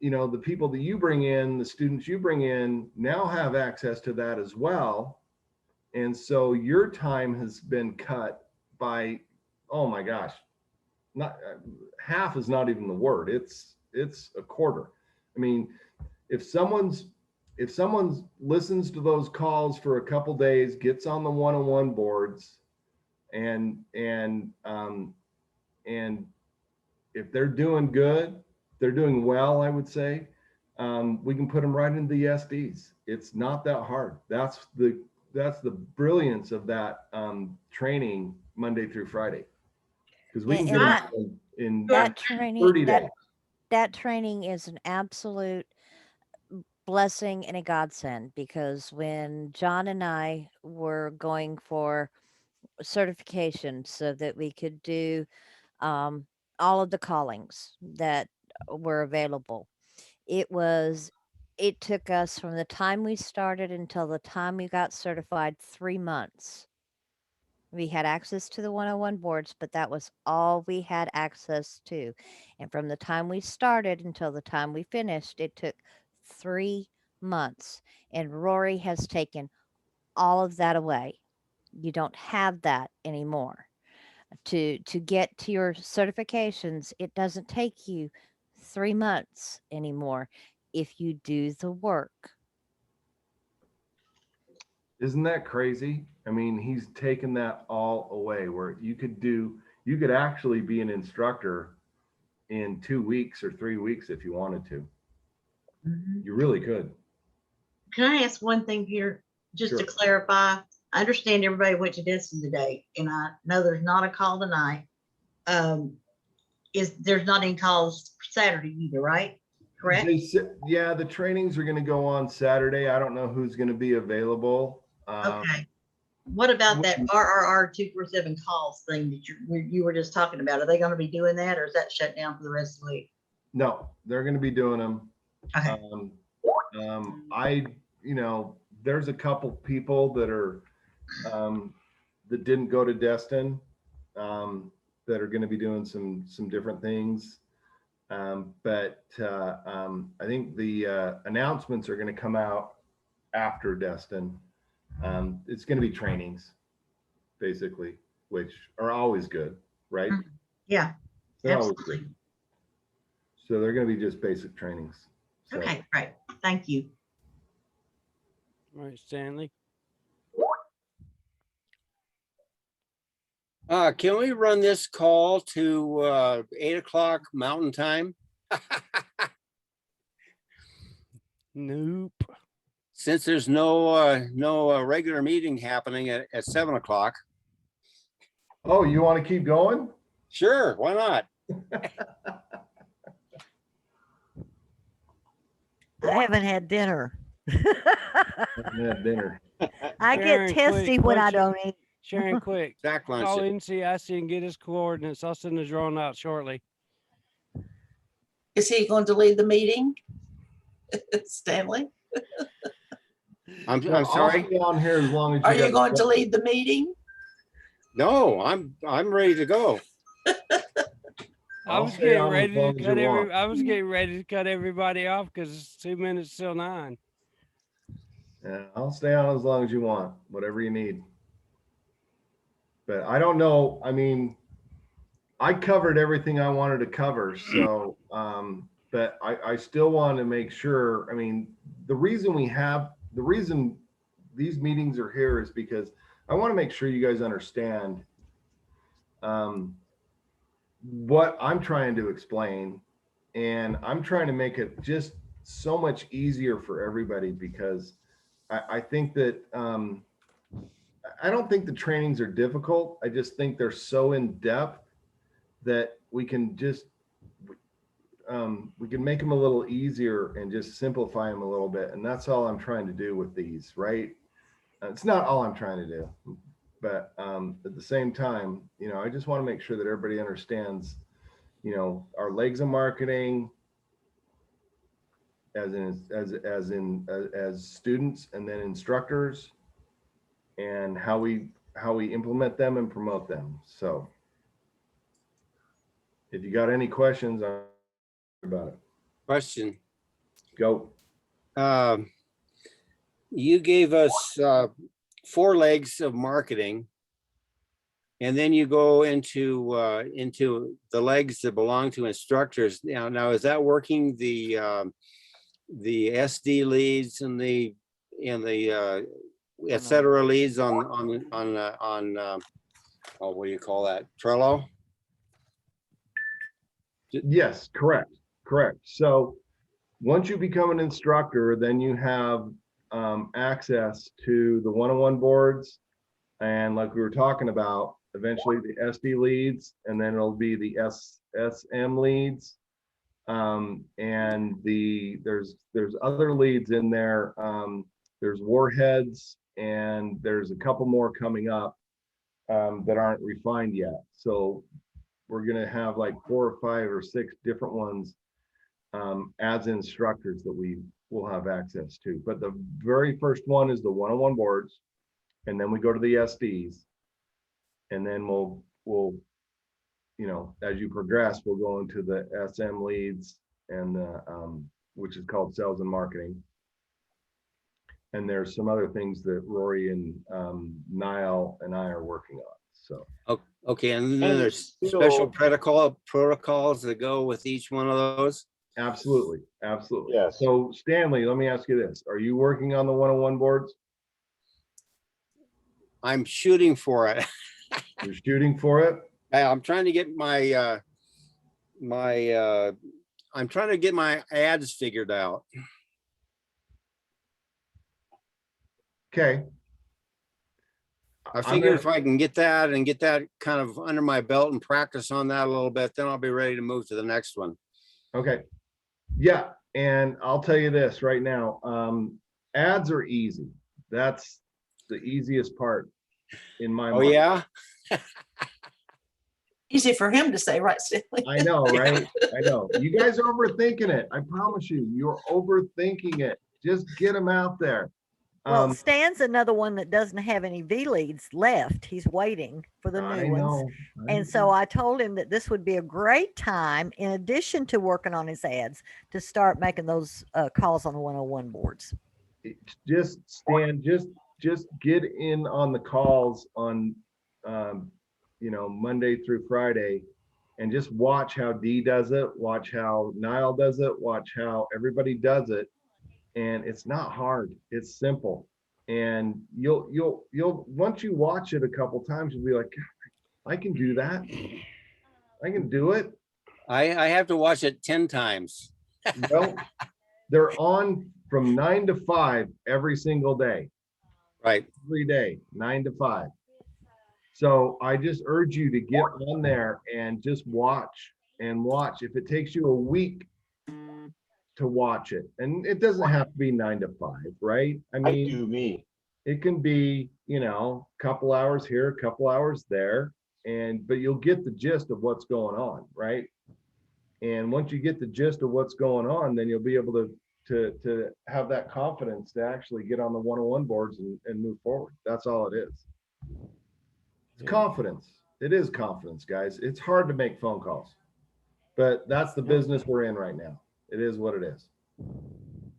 Speaker 2: you know, the people that you bring in, the students you bring in, now have access to that as well. And so your time has been cut by, oh my gosh, not half is not even the word. It's a quarter. I mean, if someone's listens to those calls for a couple days, gets on the one-on-one boards, and if they're doing good, they're doing well, I would say, we can put them right into the SDs. It's not that hard. That's the brilliance of that training Monday through Friday, because we can
Speaker 9: And
Speaker 2: get
Speaker 9: that-
Speaker 2: it in
Speaker 9: That
Speaker 2: 30
Speaker 9: training,
Speaker 2: days.
Speaker 9: that training is an absolute blessing and a godsend, because when John and I were going for certification so that we could do all of the callings that were available, it took us from the time we started until the time we got certified 3 months. We had access to the 101 boards, but that was all we had access to. And from the time we started until the time we finished, it took 3 months. And Rory has taken all of that away. You don't have that anymore. To get to your certifications, it doesn't take you 3 months anymore if you do the work.
Speaker 2: Isn't that crazy? I mean, he's taken that all away, where you could actually be an instructor in 2 weeks or 3 weeks if you wanted to.
Speaker 10: Mhm.
Speaker 2: You really could.
Speaker 10: Can I ask one thing here, just to
Speaker 2: Sure.
Speaker 10: clarify? I understand everybody went to Destin today, and I know there's not a call tonight. There's not any calls Saturday either, right? Correct?
Speaker 2: Yeah, the trainings are going to go on Saturday. I don't know who's going to be available.
Speaker 10: Okay. What about that RRR 247 calls thing that you were just talking about? Are they going to be doing that, or is that shut down for the rest of the week?
Speaker 2: No, they're going to be doing them.
Speaker 10: Okay.
Speaker 2: There's a couple people that are that didn't go to Destin that are going to be doing some different things. But I think the announcements are going to come out after Destin. It's going to be trainings, basically, which are always good, right?
Speaker 10: Yeah,
Speaker 2: They're always
Speaker 10: absolutely.
Speaker 2: good. So they're going to be just basic trainings. So.
Speaker 10: Okay, great. Thank you.
Speaker 11: All right, Stanley.
Speaker 8: Can we run this call to 8 o'clock Mountain Time?
Speaker 11: Nope.
Speaker 8: Since there's no regular meeting happening at 7 o'clock.
Speaker 2: Oh, you want to keep going?
Speaker 8: Sure, why not?
Speaker 6: I haven't had dinner.
Speaker 2: Had dinner.
Speaker 6: I get
Speaker 11: Sharon,
Speaker 6: testy
Speaker 11: quick,
Speaker 6: when I
Speaker 11: what's
Speaker 6: don't eat.
Speaker 11: Sharon, quick.
Speaker 8: Sack lunch.
Speaker 11: Call NCIC and get his coordinates. I'll send the drone out shortly.
Speaker 5: Is he going to lead the meeting? Stanley,
Speaker 8: I'm
Speaker 2: I'll
Speaker 8: sorry.
Speaker 2: stay on here as long as
Speaker 5: are you
Speaker 2: guys-
Speaker 5: going to lead the meeting?
Speaker 8: No, I'm ready to go.
Speaker 11: I was
Speaker 2: stay on
Speaker 11: getting
Speaker 2: as long
Speaker 11: ready to
Speaker 2: as
Speaker 11: cut
Speaker 2: you want.
Speaker 11: I was getting ready to cut everybody off because it's 2 minutes till 9.
Speaker 2: Yeah, I'll stay on as long as you want, whatever you need. But I don't know. I mean, I covered everything I wanted to cover. So, but I still want to make sure. I mean, the reason these meetings are here is because I want to make sure you guys understand what I'm trying to explain. And I'm trying to make it just so much easier for everybody, because I think that I don't think the trainings are difficult. I just think they're so in depth that we can just we can make them a little easier and just simplify them a little bit. And that's all I'm trying to do with these, right? It's not all I'm trying to do, but at the same time, I just want to make sure that everybody understands, our legs of marketing as students and then instructors, and how we implement them and promote them. So if you got any questions about it,
Speaker 8: Question.
Speaker 2: go.
Speaker 8: You gave us 4 legs of marketing. And then you go into the legs that belong to instructors. Now is that working the SD leads and the et cetera leads on oh, what do you call that? Trello?
Speaker 2: Yes, correct. So once you become an instructor, then you have access to the one-on-one boards. And like we were talking about, eventually the SD leads, and then it'll be the SM leads. And there's other leads in there. There's warheads, and there's a couple more coming up that aren't refined yet. So we're gonna have like 4 or 5 or 6 different ones as instructors that we will have access to. But the very first one is the one-on-one boards, and then we go to the SDs, and then we'll you know, as you progress, we'll go into the SM leads and the which is called sales and marketing. And there's some other things that Rory and Niall and I are working on. So
Speaker 8: okay, and then there's special protocols that go with each one of those.
Speaker 2: Absolutely.
Speaker 1: Yes.
Speaker 2: So Stanley, let me ask you this: are you working on the one-on-one boards?
Speaker 8: I'm shooting for it.
Speaker 2: You're shooting for it?
Speaker 8: I'm trying to get my I'm trying to get my ads figured out.
Speaker 2: Okay.
Speaker 8: I figure if I can get that and get that kind of under my belt and practice on that a little bit, then I'll be ready to move to the next one.
Speaker 2: Okay. Yeah. And I'll tell you this right now, ads are easy. That's the easiest part in my mind.
Speaker 8: Oh, yeah?
Speaker 5: Easy for him to say, right, Stanley?
Speaker 2: I know, right? I know. You guys are overthinking it. I promise you, you're overthinking it. Just get them out there.
Speaker 6: Well, Stan's another one that doesn't have any V leads left. He's waiting for the new ones. And so I told him that this would be a great time, in addition to working on his ads, to start making those calls on the 101 boards.
Speaker 2: Just Stan, just get in on the calls on, you know, Monday through Friday, and just watch how Dee does it, watch how Niall does it, watch how everybody does it. And it's not hard, it's simple. And you'll once you watch it a couple times, you'll be like, I can do that. I can do it.
Speaker 8: I have to watch it 10 times.
Speaker 2: Well, they're on from 9 to 5 every single day.
Speaker 8: Right.
Speaker 2: Every day, 9 to 5. So I just urge you to get on there and just watch and watch. If it takes you a week to watch it, and it doesn't have to be 9 to 5, right? I mean, it can be, you know, a couple hours here, a couple hours there, but you'll get the gist of what's going on, right? And once you get the gist of what's going on, then you'll be able to have that confidence to actually get on the one-on-one boards and move forward. That's all it is. It's confidence. It is confidence, guys. It's hard to make phone calls, but that's the business we're in right now. It is what it is.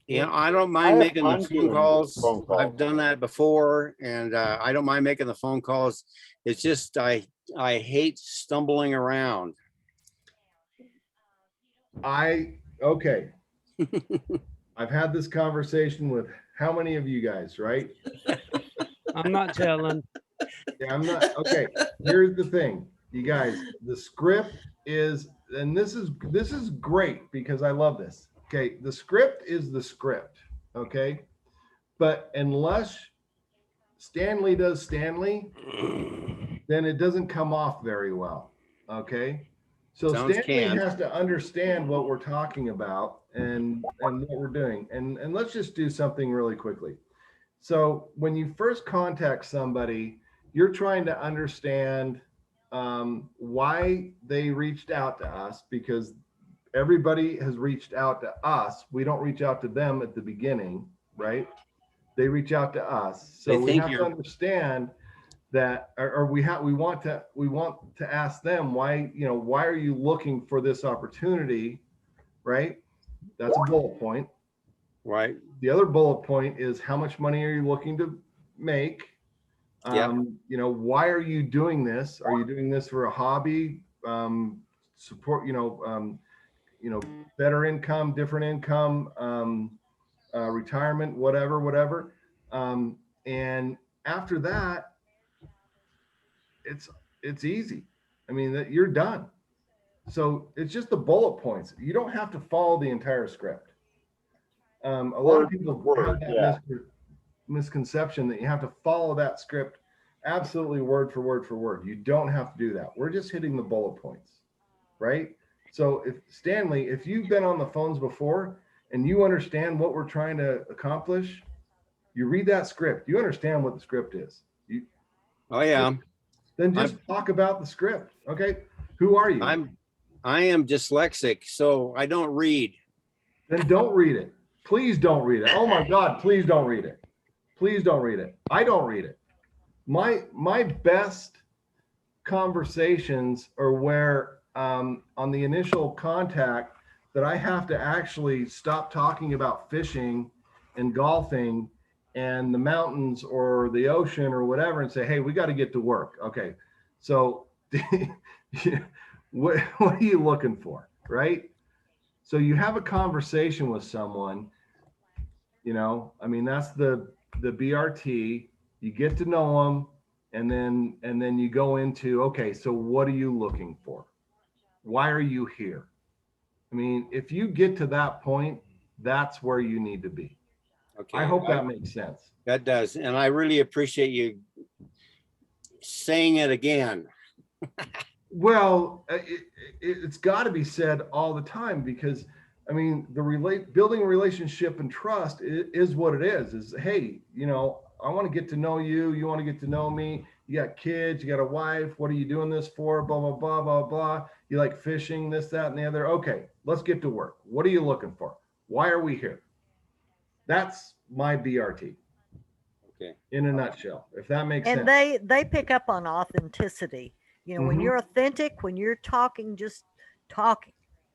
Speaker 8: Yeah, I don't mind making the phone calls. I've done that before, and I don't mind making the phone calls. It's just I hate stumbling around.
Speaker 2: Okay. I've had this conversation with how many of you guys, right?
Speaker 11: I'm not telling.
Speaker 2: Yeah, I'm not. Okay, here's the thing, you guys. The script is, and this is great because I love this. Okay, the script is the script. Okay, but unless Stanley does Stanley, then it doesn't come off very well. Okay, so Stanley has to understand what we're talking about and what we're doing. And let's just do something really quickly. So when you first contact somebody, you're trying to understand why they reached out to us, because everybody has reached out to us. We don't reach out to them at the beginning, right? They reach out to us. So we have to understand that, or we want to ask them why, you know, why are you looking for this opportunity, right? That's a bullet point.
Speaker 8: Right.
Speaker 2: The other bullet point is how much money are you looking to make?
Speaker 8: Yeah.
Speaker 2: You know, why are you doing this? Are you doing this for a hobby? Support, better income, different income, retirement, whatever. And after that, it's easy. I mean, that you're done. So it's just the bullet points. You don't have to follow the entire script. A lot of people have that misconception that you have to follow that script absolutely word for word for word. You don't have to do that. We're just hitting the bullet points, right? So if Stanley, if you've been on the phones before and you understand what we're trying to accomplish, you read that script, you understand what the script is.
Speaker 8: Oh yeah.
Speaker 2: Then just talk about the script. Okay. Who are you?
Speaker 8: I am dyslexic, so I don't read.
Speaker 2: Then don't read it. Please don't read it. Oh my God, please don't read it. Please don't read it. I don't read it. My best conversations are where on the initial contact that I have to actually stop talking about fishing and golfing and the mountains or the ocean or whatever and say, hey, we got to get to work. Okay. So what are you looking for? Right. So you have a conversation with someone, I mean, that's the BRT, you get to know them and then you go into, okay, so what are you looking for? Why are you here? I mean, if you get to that point, that's where you need to be.
Speaker 8: Okay.
Speaker 2: I hope that makes sense.
Speaker 8: That does. And I really appreciate you saying it again.
Speaker 2: Well, it's got to be said all the time because, I mean, building a relationship and trust is what it is, hey, I want to get to know you. You want to get to know me. You got kids, you got a wife. What are you doing this for? Blah, blah, blah, blah, blah. You like fishing, this, that, and the other. Okay, let's get to work. What are you looking for? Why are we here? That's my BRT.
Speaker 8: Okay.
Speaker 2: In a nutshell, if that makes sense.
Speaker 6: And they pick up on authenticity. When you're authentic, when you're talking, just talking,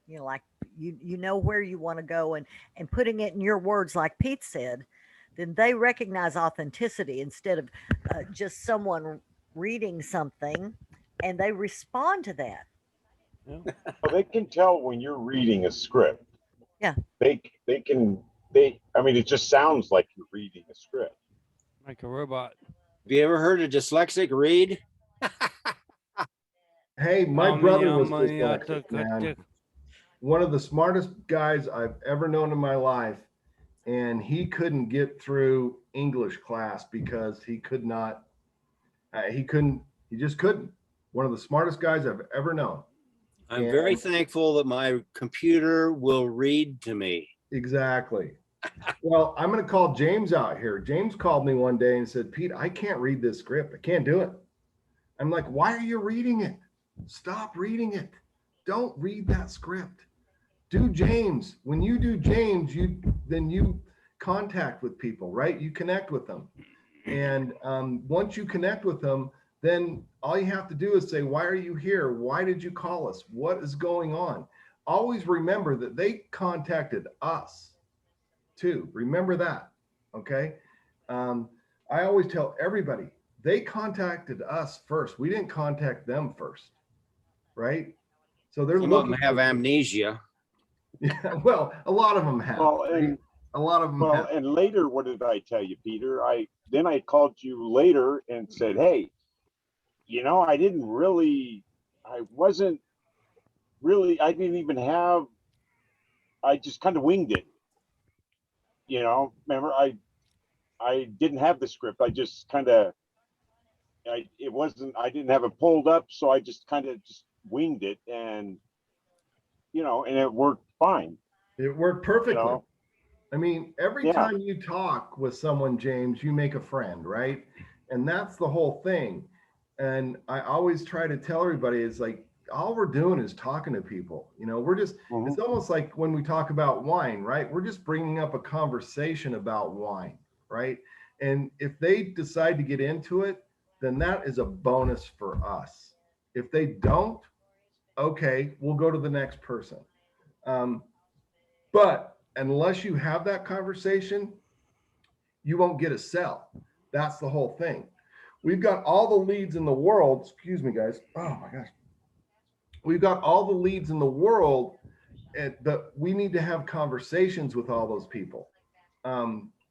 Speaker 6: like you know where you want to go and putting it in your words, like Pete said, then they recognize authenticity instead of just someone reading something and they respond to that.
Speaker 1: Well, they can tell when you're reading a script.
Speaker 6: Yeah.
Speaker 1: I mean, it just sounds like you're reading a script.
Speaker 11: Like a robot.
Speaker 8: Have you ever heard a dyslexic read?
Speaker 2: Hey, my brother was dyslexic, man. One of the smartest guys I've ever known in my life. And he couldn't get through English class because he just couldn't. One of the smartest guys I've ever known.
Speaker 8: I'm very thankful that my computer will read to me.
Speaker 2: Exactly. Well, I'm going to call James out here. James called me one day and said, Pete, I can't read this script. I can't do it. I'm like, why are you reading it? Stop reading it. Don't read that script. Do James. When you do James, you contact with people, right? You connect with them. And once you connect with them, then all you have to do is say, why are you here? Why did you call us? What is going on? Always remember that they contacted us too. Remember that, okay? I always tell everybody, they contacted us first. We didn't contact them first, right? So they're
Speaker 8: Some of them have amnesia.
Speaker 2: Yeah, well, a lot of them have.
Speaker 1: Well, and
Speaker 2: a lot of them have.
Speaker 1: And later, what did I tell you, Peter? I called you later and said, hey, I didn't even have, I just kind of winged it. Remember, I didn't have the script. I just kind of, I didn't have it pulled up. So I just kind of just winged it and it worked fine.
Speaker 2: It worked perfectly. I mean, every time you talk with someone, James, you make a friend, right? And that's the whole thing. And I always try to tell everybody, it's like, all we're doing is talking to people. We're just, it's almost like when we talk about wine, right? We're just bringing up a conversation about wine, right? And if they decide to get into it, then that is a bonus for us. If they don't, okay, we'll go to the next person. But unless you have that conversation, you won't get a sell. That's the whole thing. we've got all the leads in the world. Excuse me, guys. Oh my gosh. We've got all the leads in the world, but we need to have conversations with all those people.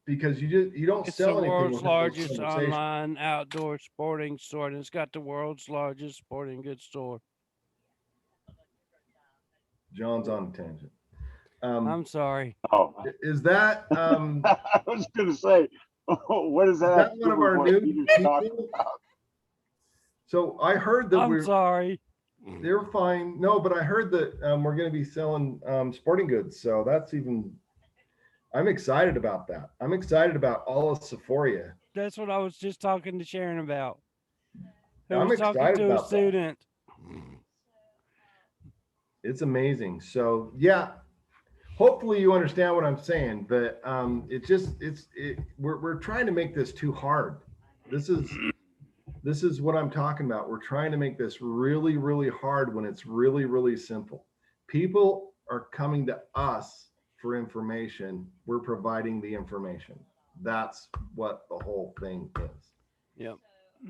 Speaker 2: Because you don't
Speaker 11: It's the
Speaker 2: sell anything
Speaker 11: world's
Speaker 2: without those
Speaker 11: largest
Speaker 2: conversations.
Speaker 11: online outdoor sporting store, and it's got the world's largest sporting goods store.
Speaker 2: John's on a tangent.
Speaker 11: I'm sorry.
Speaker 1: Oh,
Speaker 2: Is that
Speaker 1: I was gonna say, what is
Speaker 2: is
Speaker 1: that?
Speaker 2: that one of our new people? So I heard that
Speaker 11: I'm sorry.
Speaker 2: they're fine. No, but I heard that we're going to be selling sporting goods. So that's even, I'm excited about that. I'm excited about all of Sephora.
Speaker 11: That's what I was just talking to Sharon about. I
Speaker 2: I'm
Speaker 11: was talking
Speaker 2: excited
Speaker 11: to a
Speaker 2: about that.
Speaker 11: student.
Speaker 2: It's amazing. So yeah, hopefully you understand what I'm saying, but we're trying to make this too hard. This is what I'm talking about. We're trying to make this really, really hard when it's really, really simple. People are coming to us for information. We're providing the information. That's what the whole thing is.
Speaker 11: Yep.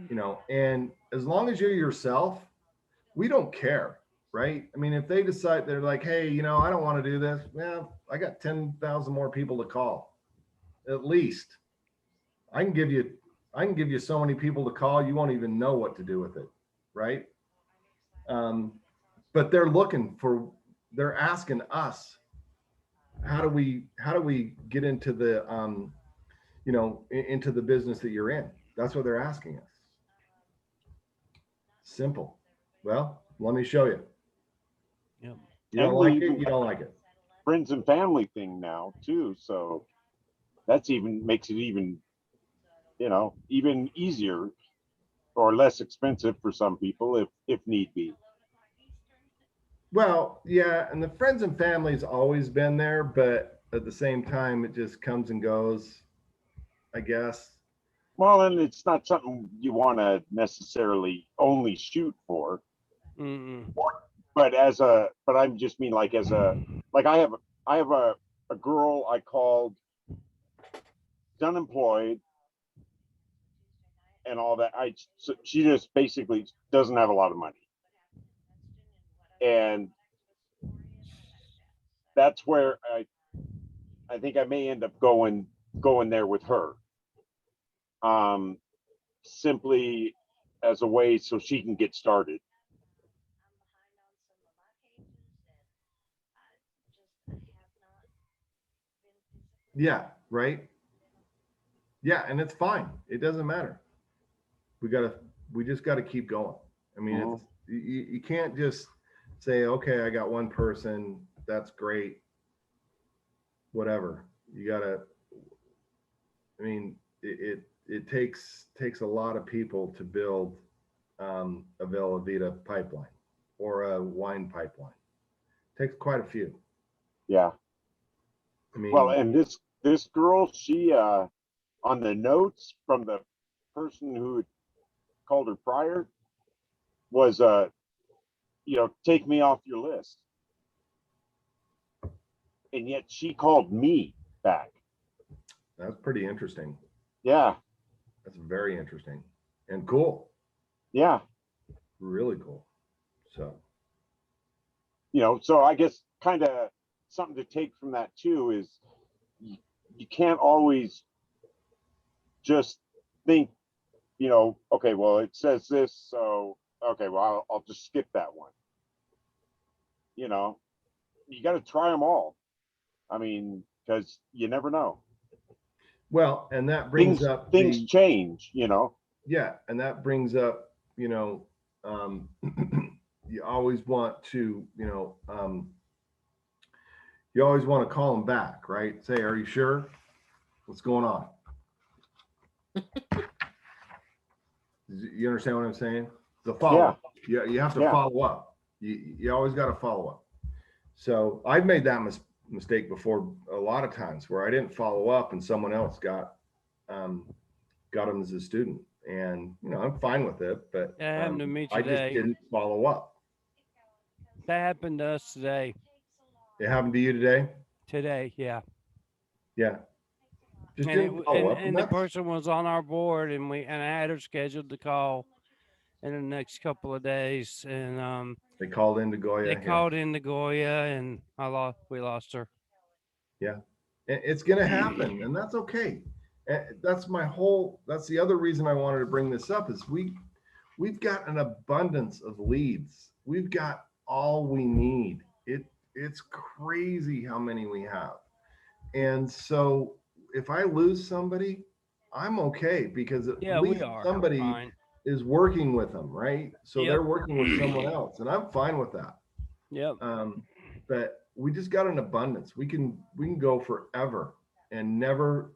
Speaker 2: You know, and as long as you're yourself, we don't care, right? I mean, if they decide they're like, hey, you know, I don't want to do this. Well, I got 10,000 more people to call. At least I can give you so many people to call, you won't even know what to do with it, right? But they're asking us, how do we get into the into the business that you're in? That's what they're asking us. Simple. Well, let me show you.
Speaker 11: Yep.
Speaker 2: You don't
Speaker 1: And
Speaker 2: like
Speaker 1: we
Speaker 2: it, you don't like it.
Speaker 1: friends and family thing now too. So that's makes it even, even easier or less expensive for some people if need be.
Speaker 2: Well, yeah, and the friends and family's always been there, but at the same time, it just comes and goes, I guess.
Speaker 1: Well, and it's not something you want to necessarily only shoot for.
Speaker 11: Mm-mm.
Speaker 1: But I just mean like I have a girl I called unemployed and all that. So she just basically doesn't have a lot of money, and that's where I think I may end up going there with her, simply as a way so she can get started.
Speaker 2: Yeah, right. Yeah, and it's fine. It doesn't matter. We just gotta keep going. I mean,
Speaker 1: Mhm.
Speaker 2: you can't just say, okay, I got one person, that's great. Whatever. You gotta, I mean, it takes a lot of people to build a Velveeta pipeline or a wine pipeline. Takes quite a few.
Speaker 1: Yeah.
Speaker 2: I mean,
Speaker 1: Well, and this girl, she on the notes from the person who had called her prior was take me off your list. And yet she called me back.
Speaker 2: that's pretty interesting.
Speaker 1: Yeah.
Speaker 2: That's very interesting and cool.
Speaker 1: Yeah.
Speaker 2: Really cool. So,
Speaker 1: So I guess kind of something to take from that too is you can't always just think, okay, well, it says this, so okay, well, I'll just skip that one. You got to try them all. I mean, because you never know.
Speaker 2: well, and that brings
Speaker 1: things change.
Speaker 2: Yeah, and that brings up, you always want to, you always want to call them back, right? Say, are you sure? What's going on? You understand what I'm saying? The follow-up. Yeah. You have to follow up. You always got to follow up. So I've made that mistake before a lot of times where I didn't follow up and someone else got them as a student. And, I'm fine with it, but
Speaker 11: That happened to me
Speaker 2: I just
Speaker 11: today.
Speaker 2: didn't follow up.
Speaker 11: That happened to us today.
Speaker 2: It happened to you today?
Speaker 11: Today, yeah.
Speaker 2: Yeah. Just
Speaker 11: And,
Speaker 2: didn't follow up.
Speaker 11: and the
Speaker 2: that's-
Speaker 11: person was on our board, and I had her scheduled to call in the next couple of days, and
Speaker 2: they called into Goya.
Speaker 11: they called in to Goya, and we lost her.
Speaker 2: Yeah, it's gonna happen, and that's okay. That's the other reason I wanted to bring this up is we've got an abundance of leads. We've got all we need. It's crazy how many we have. And so if I lose somebody, I'm okay, because at least somebody
Speaker 11: fine.
Speaker 2: is working with them, right? So
Speaker 11: Yep.
Speaker 2: they're working with someone else, and I'm fine with that.
Speaker 11: Yep.
Speaker 2: But we just got an abundance. We can go forever and never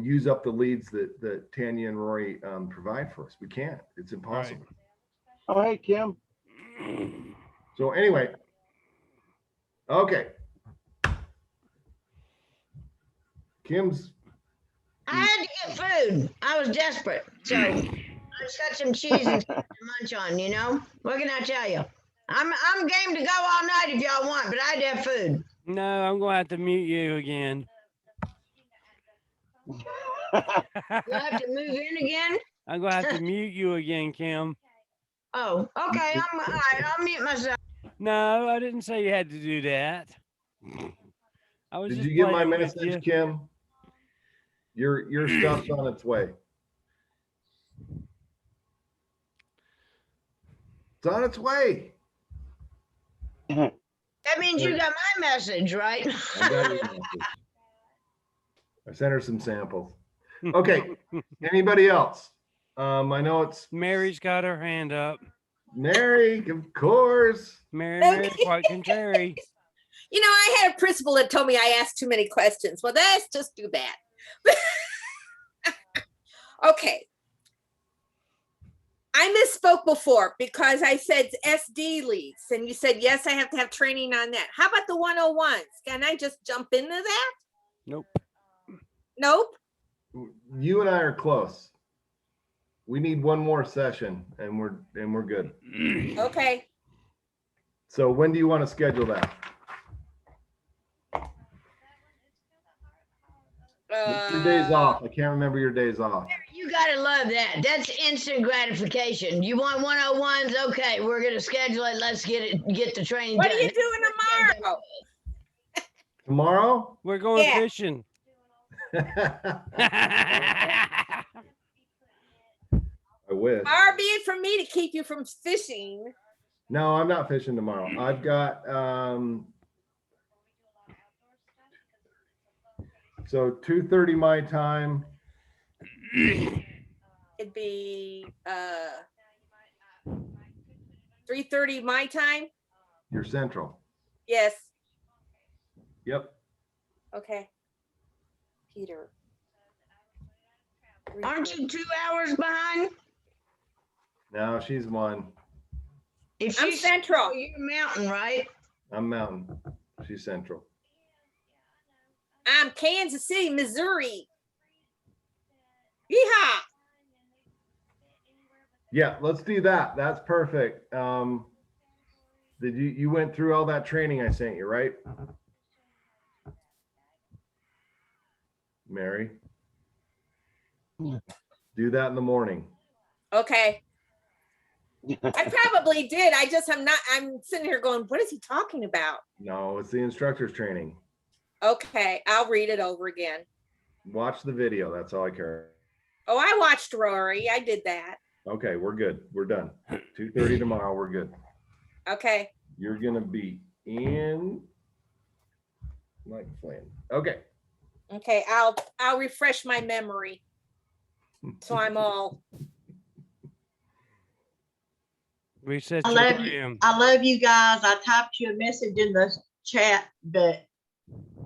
Speaker 2: use up the leads that Tanya and Rory provide for us. We can't. It's impossible.
Speaker 1: Oh, hey, Kim.
Speaker 2: So anyway, okay. Kim's.
Speaker 3: I had to get food. I was desperate. So I just got some cheese and to munch on, you know? What can I tell you? I'm game to go all night if y'all want, but I had to have food.
Speaker 11: No, I'm going to have to mute you again.
Speaker 3: Do I have to move in again?
Speaker 11: I'm going to have to mute you again, Kim.
Speaker 3: Oh, okay. All right. I'll mute myself.
Speaker 11: No, I didn't say you had to do that.
Speaker 2: Did you get my message, Kim? Your stuff's on its way. It's on its way.
Speaker 3: That means you got my message, right?
Speaker 2: I got your message. I sent her some samples. Okay. Anybody else? I know it's
Speaker 11: Mary's got her hand up.
Speaker 2: Mary, of course.
Speaker 11: Mary, quite contrary.
Speaker 4: You know, I had a principal that told me I asked too many questions. Well, let's just do that. Okay. I misspoke before because I said SD leads, and you said, yes, I have to have training on that. How about the 101s? Can I just jump into that?
Speaker 11: Nope.
Speaker 4: Nope.
Speaker 2: You and I are close. We need one more session and we're good.
Speaker 4: Okay.
Speaker 2: So when do you want to schedule that? What's your days off? I can't remember your days off.
Speaker 3: You gotta love that. That's instant gratification. You want 101s? Okay, we're gonna schedule it. Let's get the training
Speaker 4: What
Speaker 3: done.
Speaker 4: are you doing tomorrow?
Speaker 2: Tomorrow?
Speaker 11: We're going fishing.
Speaker 2: I wish.
Speaker 4: Far be it from me to keep you from fishing.
Speaker 2: No, I'm not fishing tomorrow. I've got so 2:30 my time.
Speaker 4: It'd be 3:30 my time.
Speaker 2: You're central.
Speaker 4: Yes.
Speaker 2: Yep.
Speaker 4: Okay. Peter.
Speaker 3: Aren't you 2 hours behind?
Speaker 2: No, she's one.
Speaker 3: If
Speaker 4: I'm
Speaker 3: she's
Speaker 4: central.
Speaker 3: You're mountain, right?
Speaker 2: I'm mountain. She's central.
Speaker 4: I'm Kansas City, Missouri. Yeehaw.
Speaker 2: Yeah, let's do that. That's perfect. Did you went through all that training I sent you, right? Mary? Do that in the morning.
Speaker 4: Okay. I probably did. I'm sitting here going, what is he talking about?
Speaker 2: No, it's the instructor's training.
Speaker 4: Okay, I'll read it over again.
Speaker 2: Watch the video. That's all I care.
Speaker 4: Oh, I watched Rory. I did that.
Speaker 2: Okay, we're good. We're done. 2:30 tomorrow. We're good.
Speaker 4: Okay.
Speaker 2: You're gonna be in like Flynn. Okay.
Speaker 4: Okay, I'll refresh my memory. So I'm all
Speaker 11: Reset
Speaker 10: I
Speaker 11: your
Speaker 10: love you.
Speaker 11: RAM.
Speaker 10: I love you guys. I typed you a message in the chat, but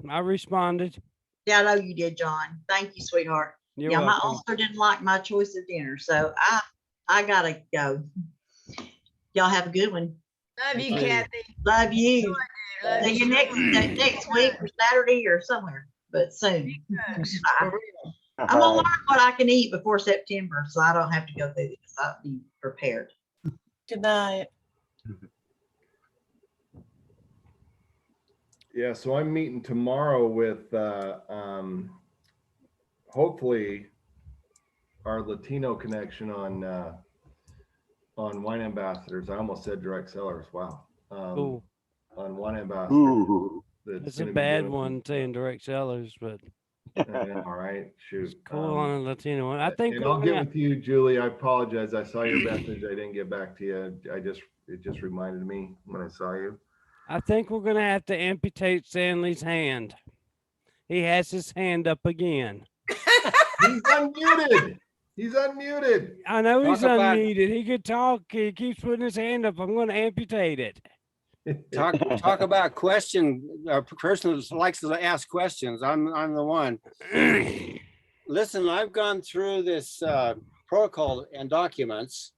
Speaker 11: I responded.
Speaker 10: yeah, I know you did, John. Thank you, sweetheart.
Speaker 11: You're
Speaker 10: Yeah, my
Speaker 11: welcome.
Speaker 10: ulcer didn't like my choice of dinner, so I gotta go. Y'all have a good one.
Speaker 3: Love you,
Speaker 11: You too.
Speaker 3: Kathy.
Speaker 10: Love you.
Speaker 3: Love
Speaker 10: See you next week or Saturday or somewhere, but soon. Bye. I'm gonna learn what I can eat before September, so I don't have to go through this. I'll be prepared.
Speaker 5: Good night.
Speaker 2: Yeah, so I'm meeting tomorrow with hopefully our Latino connection on Wine Ambassadors. I almost said direct sellers. Wow.
Speaker 11: Cool.
Speaker 2: On Wine Ambassadors.
Speaker 1: Ooh.
Speaker 11: It's a
Speaker 2: gonna be
Speaker 11: bad
Speaker 2: doing
Speaker 11: one
Speaker 2: some-
Speaker 11: saying direct sellers, but
Speaker 2: All right, shoot.
Speaker 11: it's cool on a Latino one. I think
Speaker 2: And
Speaker 11: we're
Speaker 2: I'll get
Speaker 11: gonna,
Speaker 2: with you, Julie. I apologize. I saw your message. I didn't get back to you. It just reminded me when I saw you.
Speaker 11: I think we're gonna have to amputate Stanley's hand. He has his hand up again.
Speaker 2: He's unmuted. He's unmuted.
Speaker 11: I know he's
Speaker 8: Talk about-
Speaker 11: unmuted. He could talk. He keeps putting his hand up. I'm going to amputate it.
Speaker 8: Talk about a person that likes to ask questions. I'm the one. Listen, I've gone through this protocol and documents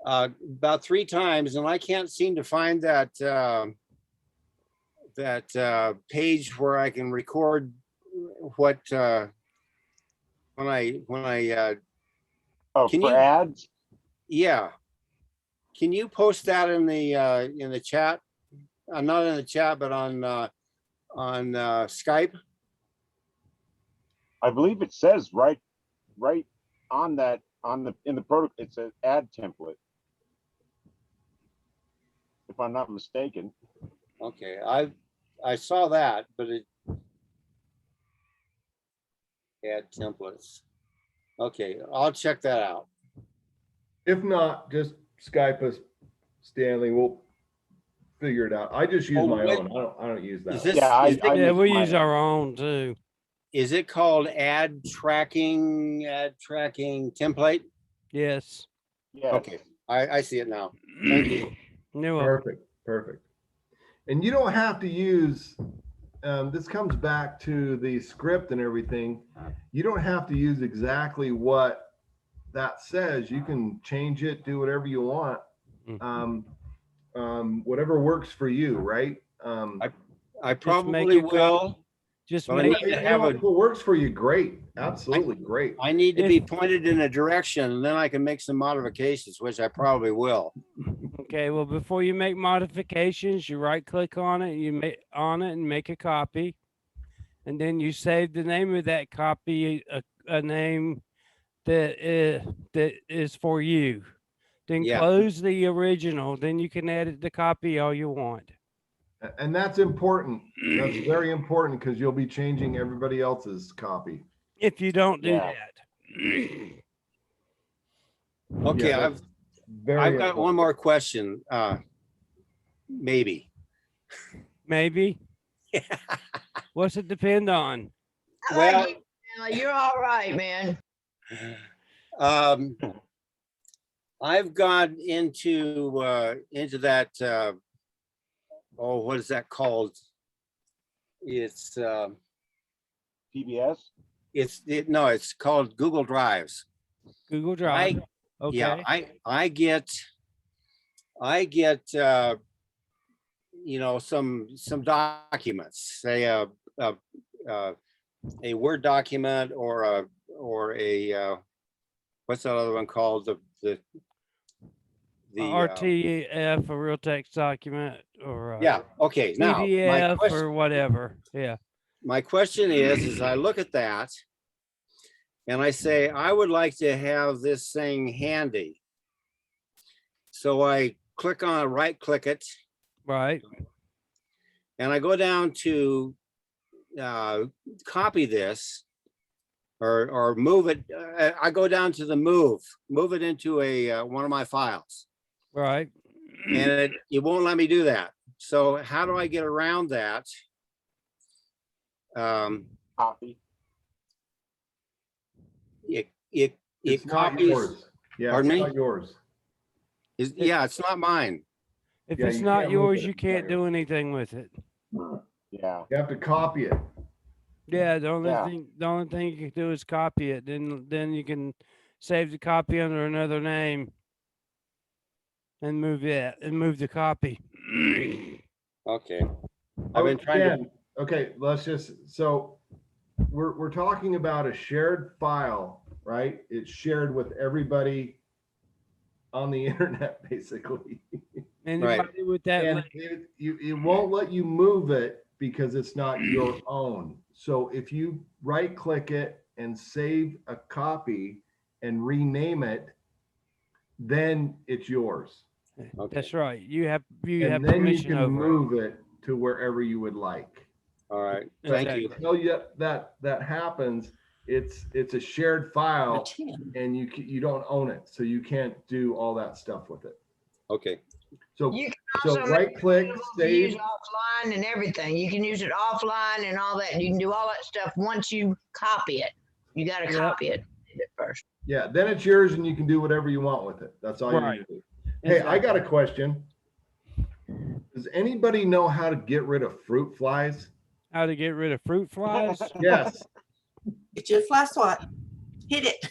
Speaker 8: about 3 times, and I can't seem to find that page where I can record what when I
Speaker 1: Oh,
Speaker 8: Can
Speaker 1: for
Speaker 8: you-
Speaker 1: ads?
Speaker 8: yeah. Can you post that in the chat? Not in the chat, but on Skype.
Speaker 1: I believe it says right on that in the protocol. It's an ad template, if I'm not mistaken.
Speaker 8: Okay, I saw that, but it add templates. Okay, I'll check that out.
Speaker 2: If not, just Skype us, Stanley. We'll figure it out. I just use
Speaker 8: Oh,
Speaker 2: my
Speaker 8: wait.
Speaker 2: own. I don't use that.
Speaker 8: Is this,
Speaker 1: Yeah, I
Speaker 8: is,
Speaker 11: Yeah,
Speaker 1: use
Speaker 11: we
Speaker 1: my
Speaker 11: use
Speaker 1: own.
Speaker 11: our own too.
Speaker 8: is it called ad tracking template?
Speaker 11: Yes.
Speaker 1: Yeah.
Speaker 8: Okay, I see it now. Thank you.
Speaker 11: You're welcome.
Speaker 2: Perfect. And you don't have to use, this comes back to the script and everything. You don't have to use exactly what that says. You can change it, do whatever you want. Whatever works for you, right?
Speaker 8: I
Speaker 11: make
Speaker 8: probably
Speaker 11: it copy.
Speaker 8: will.
Speaker 11: Just
Speaker 8: But I
Speaker 11: make
Speaker 8: need to
Speaker 11: it.
Speaker 8: have a,
Speaker 2: If it works for you, great. Absolutely great.
Speaker 8: I need to be pointed in a direction, and then I can make some modifications, which I probably will.
Speaker 11: Okay, well, before you make modifications, you right click on it, you make on it and make a copy. And then you save the name of that copy, a name that is for you. Then
Speaker 8: Yeah.
Speaker 11: close the original, then you can edit the copy all you want.
Speaker 2: And that's important. That's very important because you'll be changing everybody else's copy.
Speaker 11: If you don't do
Speaker 1: Yeah.
Speaker 11: that.
Speaker 8: Okay,
Speaker 2: Yeah,
Speaker 8: I've
Speaker 2: that's very
Speaker 8: got
Speaker 2: important.
Speaker 8: one more question. Maybe.
Speaker 11: Maybe. What's it depend on?
Speaker 3: I
Speaker 8: Well-
Speaker 3: like you, Stanley. You're all right, man.
Speaker 8: I've gone into that. Oh, what is that called? It's
Speaker 1: PBS.
Speaker 8: no, it's called Google Drives.
Speaker 11: Google Drive. Okay.
Speaker 8: Yeah, I get some documents, say a Word document or a what's that other one called? The
Speaker 11: RTF, a real text document, or
Speaker 8: yeah. Okay. Now my
Speaker 11: PDF
Speaker 8: question,
Speaker 11: or whatever. Yeah.
Speaker 8: my question is I look at that and I say, I would like to have this thing handy. So I right click it,
Speaker 11: Right.
Speaker 8: and I go down to copy this or move it. I go down to the move it into one of my files,
Speaker 11: Right.
Speaker 8: and it won't let me do that. So how do I get around that?
Speaker 1: Copy.
Speaker 8: It
Speaker 2: It's not
Speaker 8: copies.
Speaker 2: yours. Yeah,
Speaker 8: Pardon
Speaker 2: it's
Speaker 8: me?
Speaker 2: not yours.
Speaker 8: Yeah, it's not mine.
Speaker 11: If
Speaker 2: Yeah,
Speaker 11: it's
Speaker 2: you
Speaker 11: not
Speaker 2: can't move
Speaker 11: yours,
Speaker 2: it.
Speaker 11: you
Speaker 2: It's not
Speaker 11: can't do anything with it.
Speaker 1: Yeah.
Speaker 2: You have to copy it.
Speaker 11: Yeah, the only
Speaker 1: Yeah.
Speaker 11: thing you can do is copy it. Then you can save the copy under another name and move the copy.
Speaker 8: Okay. I've been trying to.
Speaker 2: Again, okay, let's just, so we're talking about a shared file, right? It's shared with everybody on the internet, basically.
Speaker 11: Anybody with that
Speaker 2: And
Speaker 11: link?
Speaker 2: it won't let you move it because it's not your own. So if you right click it and save a copy and rename it, then it's yours.
Speaker 11: That's right. You have
Speaker 2: And then you
Speaker 11: permission
Speaker 2: can
Speaker 11: over it.
Speaker 2: move it to wherever you would like.
Speaker 8: All right,
Speaker 2: But
Speaker 8: thank you.
Speaker 2: until that happens, it's a shared file and you don't own it. So you can't do all that stuff with it.
Speaker 8: Okay.
Speaker 2: So,
Speaker 3: You can
Speaker 2: so
Speaker 3: also make
Speaker 2: right
Speaker 3: it
Speaker 2: click,
Speaker 3: available to use
Speaker 2: save.
Speaker 3: offline and everything. You can use it offline and all that. You can do all that stuff once you copy it. You got to
Speaker 11: Yep.
Speaker 3: copy it first.
Speaker 2: Yeah, then it's yours and you can do whatever you want with it. That's all you
Speaker 11: Right.
Speaker 2: need to do. Hey, I got a question. Does anybody know how to get rid of fruit flies?
Speaker 11: How to get rid of fruit flies?
Speaker 2: Yes.
Speaker 5: Get your fly swat. Hit it.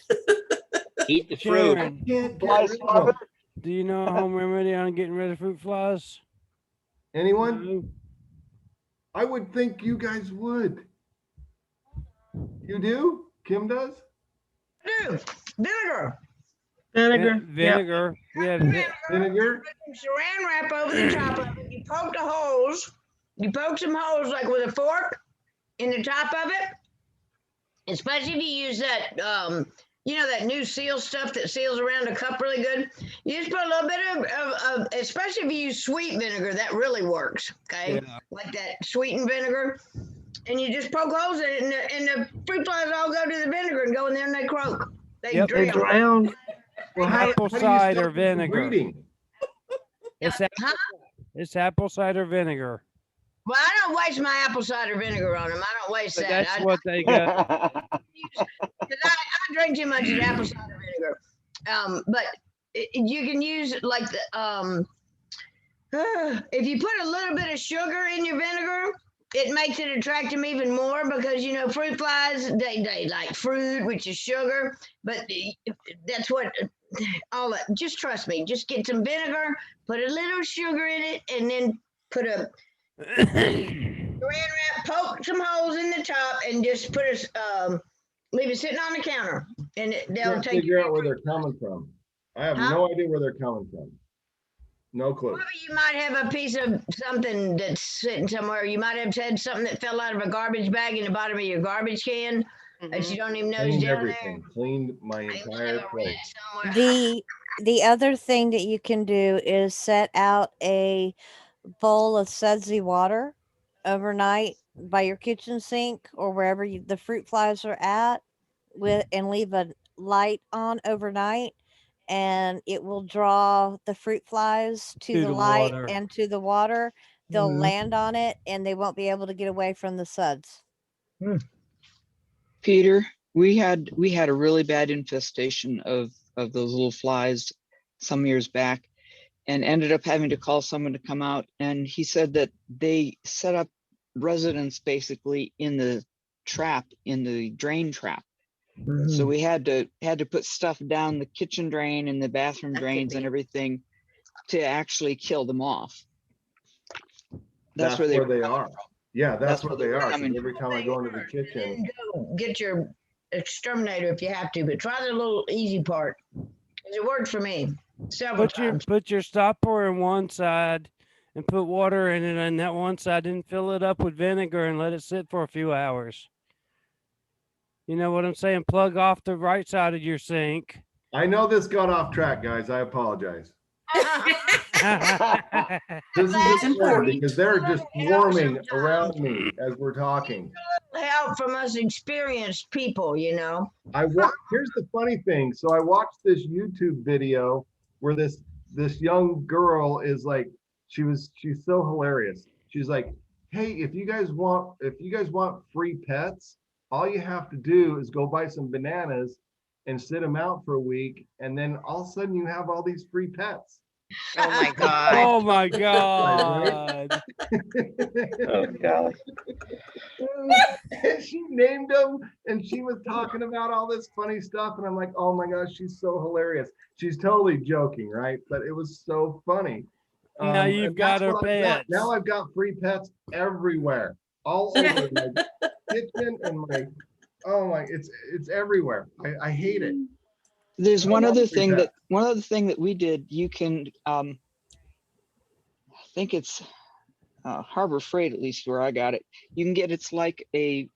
Speaker 8: Eat the fruit.
Speaker 11: Sharon,
Speaker 2: Can't
Speaker 1: Fly
Speaker 2: get rid of them.
Speaker 11: do you know a home remedy on getting rid of fruit flies?
Speaker 2: Anyone?
Speaker 11: No?
Speaker 2: I would think you guys would. You do? Kim does?
Speaker 3: Do vinegar.
Speaker 11: Vinegar. Yeah.
Speaker 2: Vinegar?
Speaker 3: Saran wrap over the top of it. You poke the holes. You poke some holes like with a fork in the top of it. Especially if you use that, that new seal stuff that seals around a cup really good. You just put a little bit of especially if you use sweet vinegar, that really works. Okay,
Speaker 11: Yeah.
Speaker 3: like that sweetened vinegar, and you just poke holes in it, and the fruit flies all go to the vinegar and go in there and they croak. They drown.
Speaker 2: Well,
Speaker 11: Apple
Speaker 2: do you
Speaker 11: cider
Speaker 2: stop them from
Speaker 11: vinegar.
Speaker 2: breeding?
Speaker 11: It's apple cider vinegar.
Speaker 3: Well, I don't waste my apple cider vinegar on them. I don't waste
Speaker 11: But
Speaker 3: that.
Speaker 11: that's what they got.
Speaker 3: Because I drink too much of apple cider vinegar. But you can use like the if you put a little bit of sugar in your vinegar, it makes it attract them even more because fruit flies they like fruit, which is sugar. But that's what all that. Just trust me. Just get some vinegar, put a little sugar in it, and then put a saran wrap, poke some holes in the top, and just put leave it sitting on the counter, and they'll
Speaker 2: Can't
Speaker 3: take.
Speaker 2: figure out where they're coming from. I have no idea where they're coming from. No clue.
Speaker 3: Maybe you might have a piece of something that's sitting somewhere. You might have had something that fell out of a garbage bag in the bottom of your garbage can that you don't even know is
Speaker 2: Cleaned
Speaker 3: down
Speaker 2: everything. Cleaned my
Speaker 3: there.
Speaker 2: entire place.
Speaker 9: The other thing that you can do is set out a bowl of sudsy water overnight by your kitchen sink or wherever the fruit flies are at and leave a light on overnight, and it will draw the fruit flies to the light
Speaker 11: water.
Speaker 9: and to the water. They'll
Speaker 3: Mhm.
Speaker 9: land on it and they won't be able to get away from the suds.
Speaker 7: Peter, we had a really bad infestation of those little flies some years back, and ended up having to call someone to come out. And he said that they set up residents basically in the drain trap. So we had to put stuff down the kitchen drain and the bathroom drains and everything to actually kill them off.
Speaker 2: That's where they are.
Speaker 7: from.
Speaker 2: Yeah, that's where they are. 'Cause
Speaker 7: coming
Speaker 2: every time I go into the kitchen,
Speaker 3: Get your exterminator if you have to, but try the little easy part. 'Cause it worked for me several times.
Speaker 11: Put your stopper in one side and put water in it on that one side, and fill it up with vinegar and let it sit for a few hours. You know what I'm saying? Plug off the right side of your sink.
Speaker 2: I know this got off track, guys. I apologize. This is important because they're just swarming around me as we're talking.
Speaker 3: Help from us experienced people,
Speaker 2: Here's the funny thing. So I watched this YouTube video where this young girl is like, she's so hilarious. She's like, hey, if you guys want free pets, all you have to do is go buy some bananas and sit them out for a week, and then all of a sudden you have all these free pets.
Speaker 5: Oh my God.
Speaker 11: Oh my God.
Speaker 1: Oh, golly.
Speaker 2: And she named them, and she was talking about all this funny stuff, and I'm like, oh my gosh, she's so hilarious. She's totally joking, right? But it was so funny.
Speaker 11: Now you've
Speaker 2: and
Speaker 11: got
Speaker 2: that's
Speaker 11: her
Speaker 2: what I've got.
Speaker 11: pets.
Speaker 2: Now I've got free pets everywhere, all over my kitchen and my, oh my, it's everywhere. I hate it.
Speaker 7: There's
Speaker 2: I
Speaker 7: one
Speaker 2: love
Speaker 7: other
Speaker 2: your
Speaker 7: thing
Speaker 2: chat.
Speaker 7: that we did. You can, I think it's Harbor Freight, at least where I got it. You can get, it's like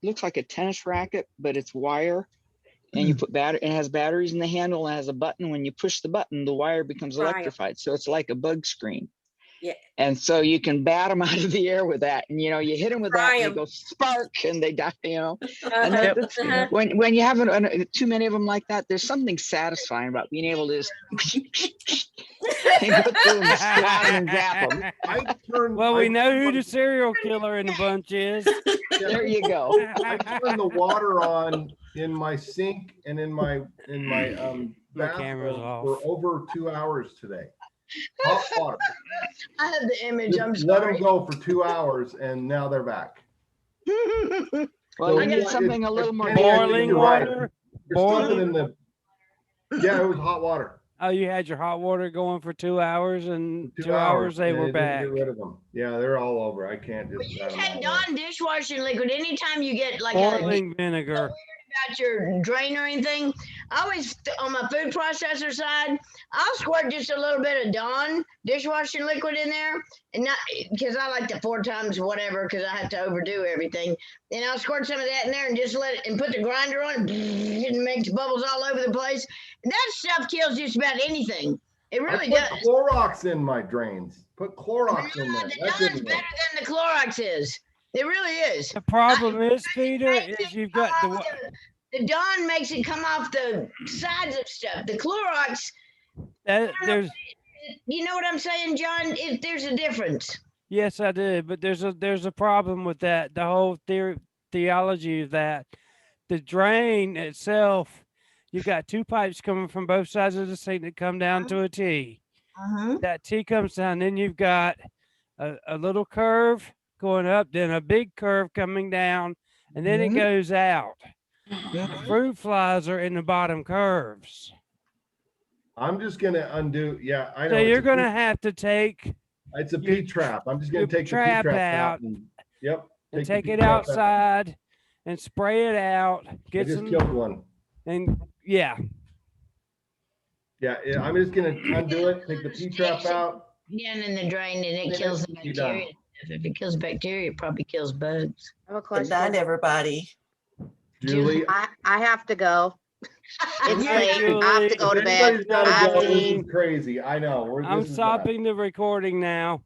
Speaker 7: looks like a tennis racket, but it's wire. And you put it has batteries in the handle and has a button. When you push the button, the wire becomes
Speaker 4: Right.
Speaker 7: electrified. So it's like a bug screen.
Speaker 4: Yeah.
Speaker 7: And so you can bat them out of the air with that. And, you know, you hit them with that,
Speaker 4: Fry
Speaker 7: and
Speaker 4: 'em.
Speaker 7: they go spark and they die, you know. And
Speaker 4: Uh-huh,
Speaker 7: that's,
Speaker 4: uh-huh.
Speaker 7: when you have too many of them like that, there's something satisfying about being able to just and go through and swat them and zap them.
Speaker 2: I turned.
Speaker 11: Well, we
Speaker 2: I
Speaker 11: know
Speaker 2: turned
Speaker 11: who
Speaker 2: my-
Speaker 11: the serial killer in the bunch is.
Speaker 7: There you go.
Speaker 2: I turned the water on in my sink and in my
Speaker 11: My camera's
Speaker 2: bathroom
Speaker 11: off.
Speaker 2: for over 2 hours today. Hot water.
Speaker 3: I have the image. I'm
Speaker 2: Just let them
Speaker 3: sorry.
Speaker 2: go for 2 hours and now they're back.
Speaker 7: Well,
Speaker 2: So
Speaker 7: you need
Speaker 2: it's-
Speaker 7: something a little more.
Speaker 2: Kenny, I think
Speaker 11: Boiling
Speaker 2: you're right.
Speaker 11: water.
Speaker 2: There's something
Speaker 11: Boiling.
Speaker 2: in the. Yeah, it was hot water.
Speaker 11: Oh, you had your hot water going for 2 hours, and
Speaker 2: 2
Speaker 11: 2 hours they
Speaker 2: and
Speaker 11: were
Speaker 2: it didn't
Speaker 11: back.
Speaker 2: Get rid of them. Yeah, they're all over. I can't
Speaker 3: Well,
Speaker 2: just.
Speaker 3: you
Speaker 2: bat 'em
Speaker 3: had
Speaker 2: all away.
Speaker 3: Dawn dishwashing liquid. Anytime you get like a
Speaker 11: Boiling vinegar.
Speaker 3: about your drain or anything, I always on my food processor side, I'll squirt just a little bit of Dawn dishwashing liquid in there, and not because I like to 4 times whatever because I have to overdo everything. And I'll squirt some of that in there and just let it and put the grinder on it and makes bubbles all over the place. That stuff kills just about anything. It really
Speaker 2: I
Speaker 3: does.
Speaker 2: put Clorox in my drains. Put Clorox in there.
Speaker 3: The
Speaker 2: That
Speaker 3: Dawn's
Speaker 2: didn't
Speaker 3: better
Speaker 2: work.
Speaker 3: than the Clorox is. It really is.
Speaker 11: The problem is, Peter, is you've got
Speaker 3: The Dawn makes it come off the sides of stuff. The Clorox,
Speaker 11: there's
Speaker 3: you know what I'm saying, John? There's a difference.
Speaker 11: yes, I did, but there's a problem with that. The whole theology of that, the drain itself, you got 2 pipes coming from both sides of the sink that come down to a T. That T comes down, then you've got a little curve going up, then a big curve coming down, and then it goes out. The fruit flies are in the bottom curves.
Speaker 2: I'm just gonna undo. Yeah, I know.
Speaker 11: So
Speaker 2: it's
Speaker 11: you're
Speaker 2: a
Speaker 11: gonna
Speaker 2: P-
Speaker 11: have to take
Speaker 2: It's a
Speaker 11: your
Speaker 2: P trap. I'm just gonna
Speaker 11: your
Speaker 2: take the P
Speaker 11: trap
Speaker 2: trap
Speaker 11: out
Speaker 2: out. And, yep.
Speaker 11: and
Speaker 2: the
Speaker 11: take
Speaker 2: P
Speaker 11: it
Speaker 2: trap out.
Speaker 11: outside and spray it out.
Speaker 2: I
Speaker 11: Get
Speaker 2: just
Speaker 11: some
Speaker 2: killed one.
Speaker 11: and yeah.
Speaker 2: Yeah, I'm just gonna undo it. Take the P trap out.
Speaker 3: Down in the drain and it
Speaker 2: Clean
Speaker 3: kills
Speaker 2: it,
Speaker 3: the
Speaker 2: you're done.
Speaker 3: bacteria. If it kills bacteria, it probably kills bugs.
Speaker 12: I have a
Speaker 5: Good
Speaker 12: question.
Speaker 5: night, everybody.
Speaker 2: Julie,
Speaker 12: I have to go. It's
Speaker 11: Hi,
Speaker 12: late. I have to
Speaker 11: Julie.
Speaker 12: go to bed.
Speaker 2: everybody's gotta
Speaker 12: I have
Speaker 2: go.
Speaker 12: to
Speaker 2: This
Speaker 12: eat.
Speaker 2: is crazy. I know.
Speaker 11: I'm
Speaker 2: This is bad.
Speaker 11: stopping the recording now.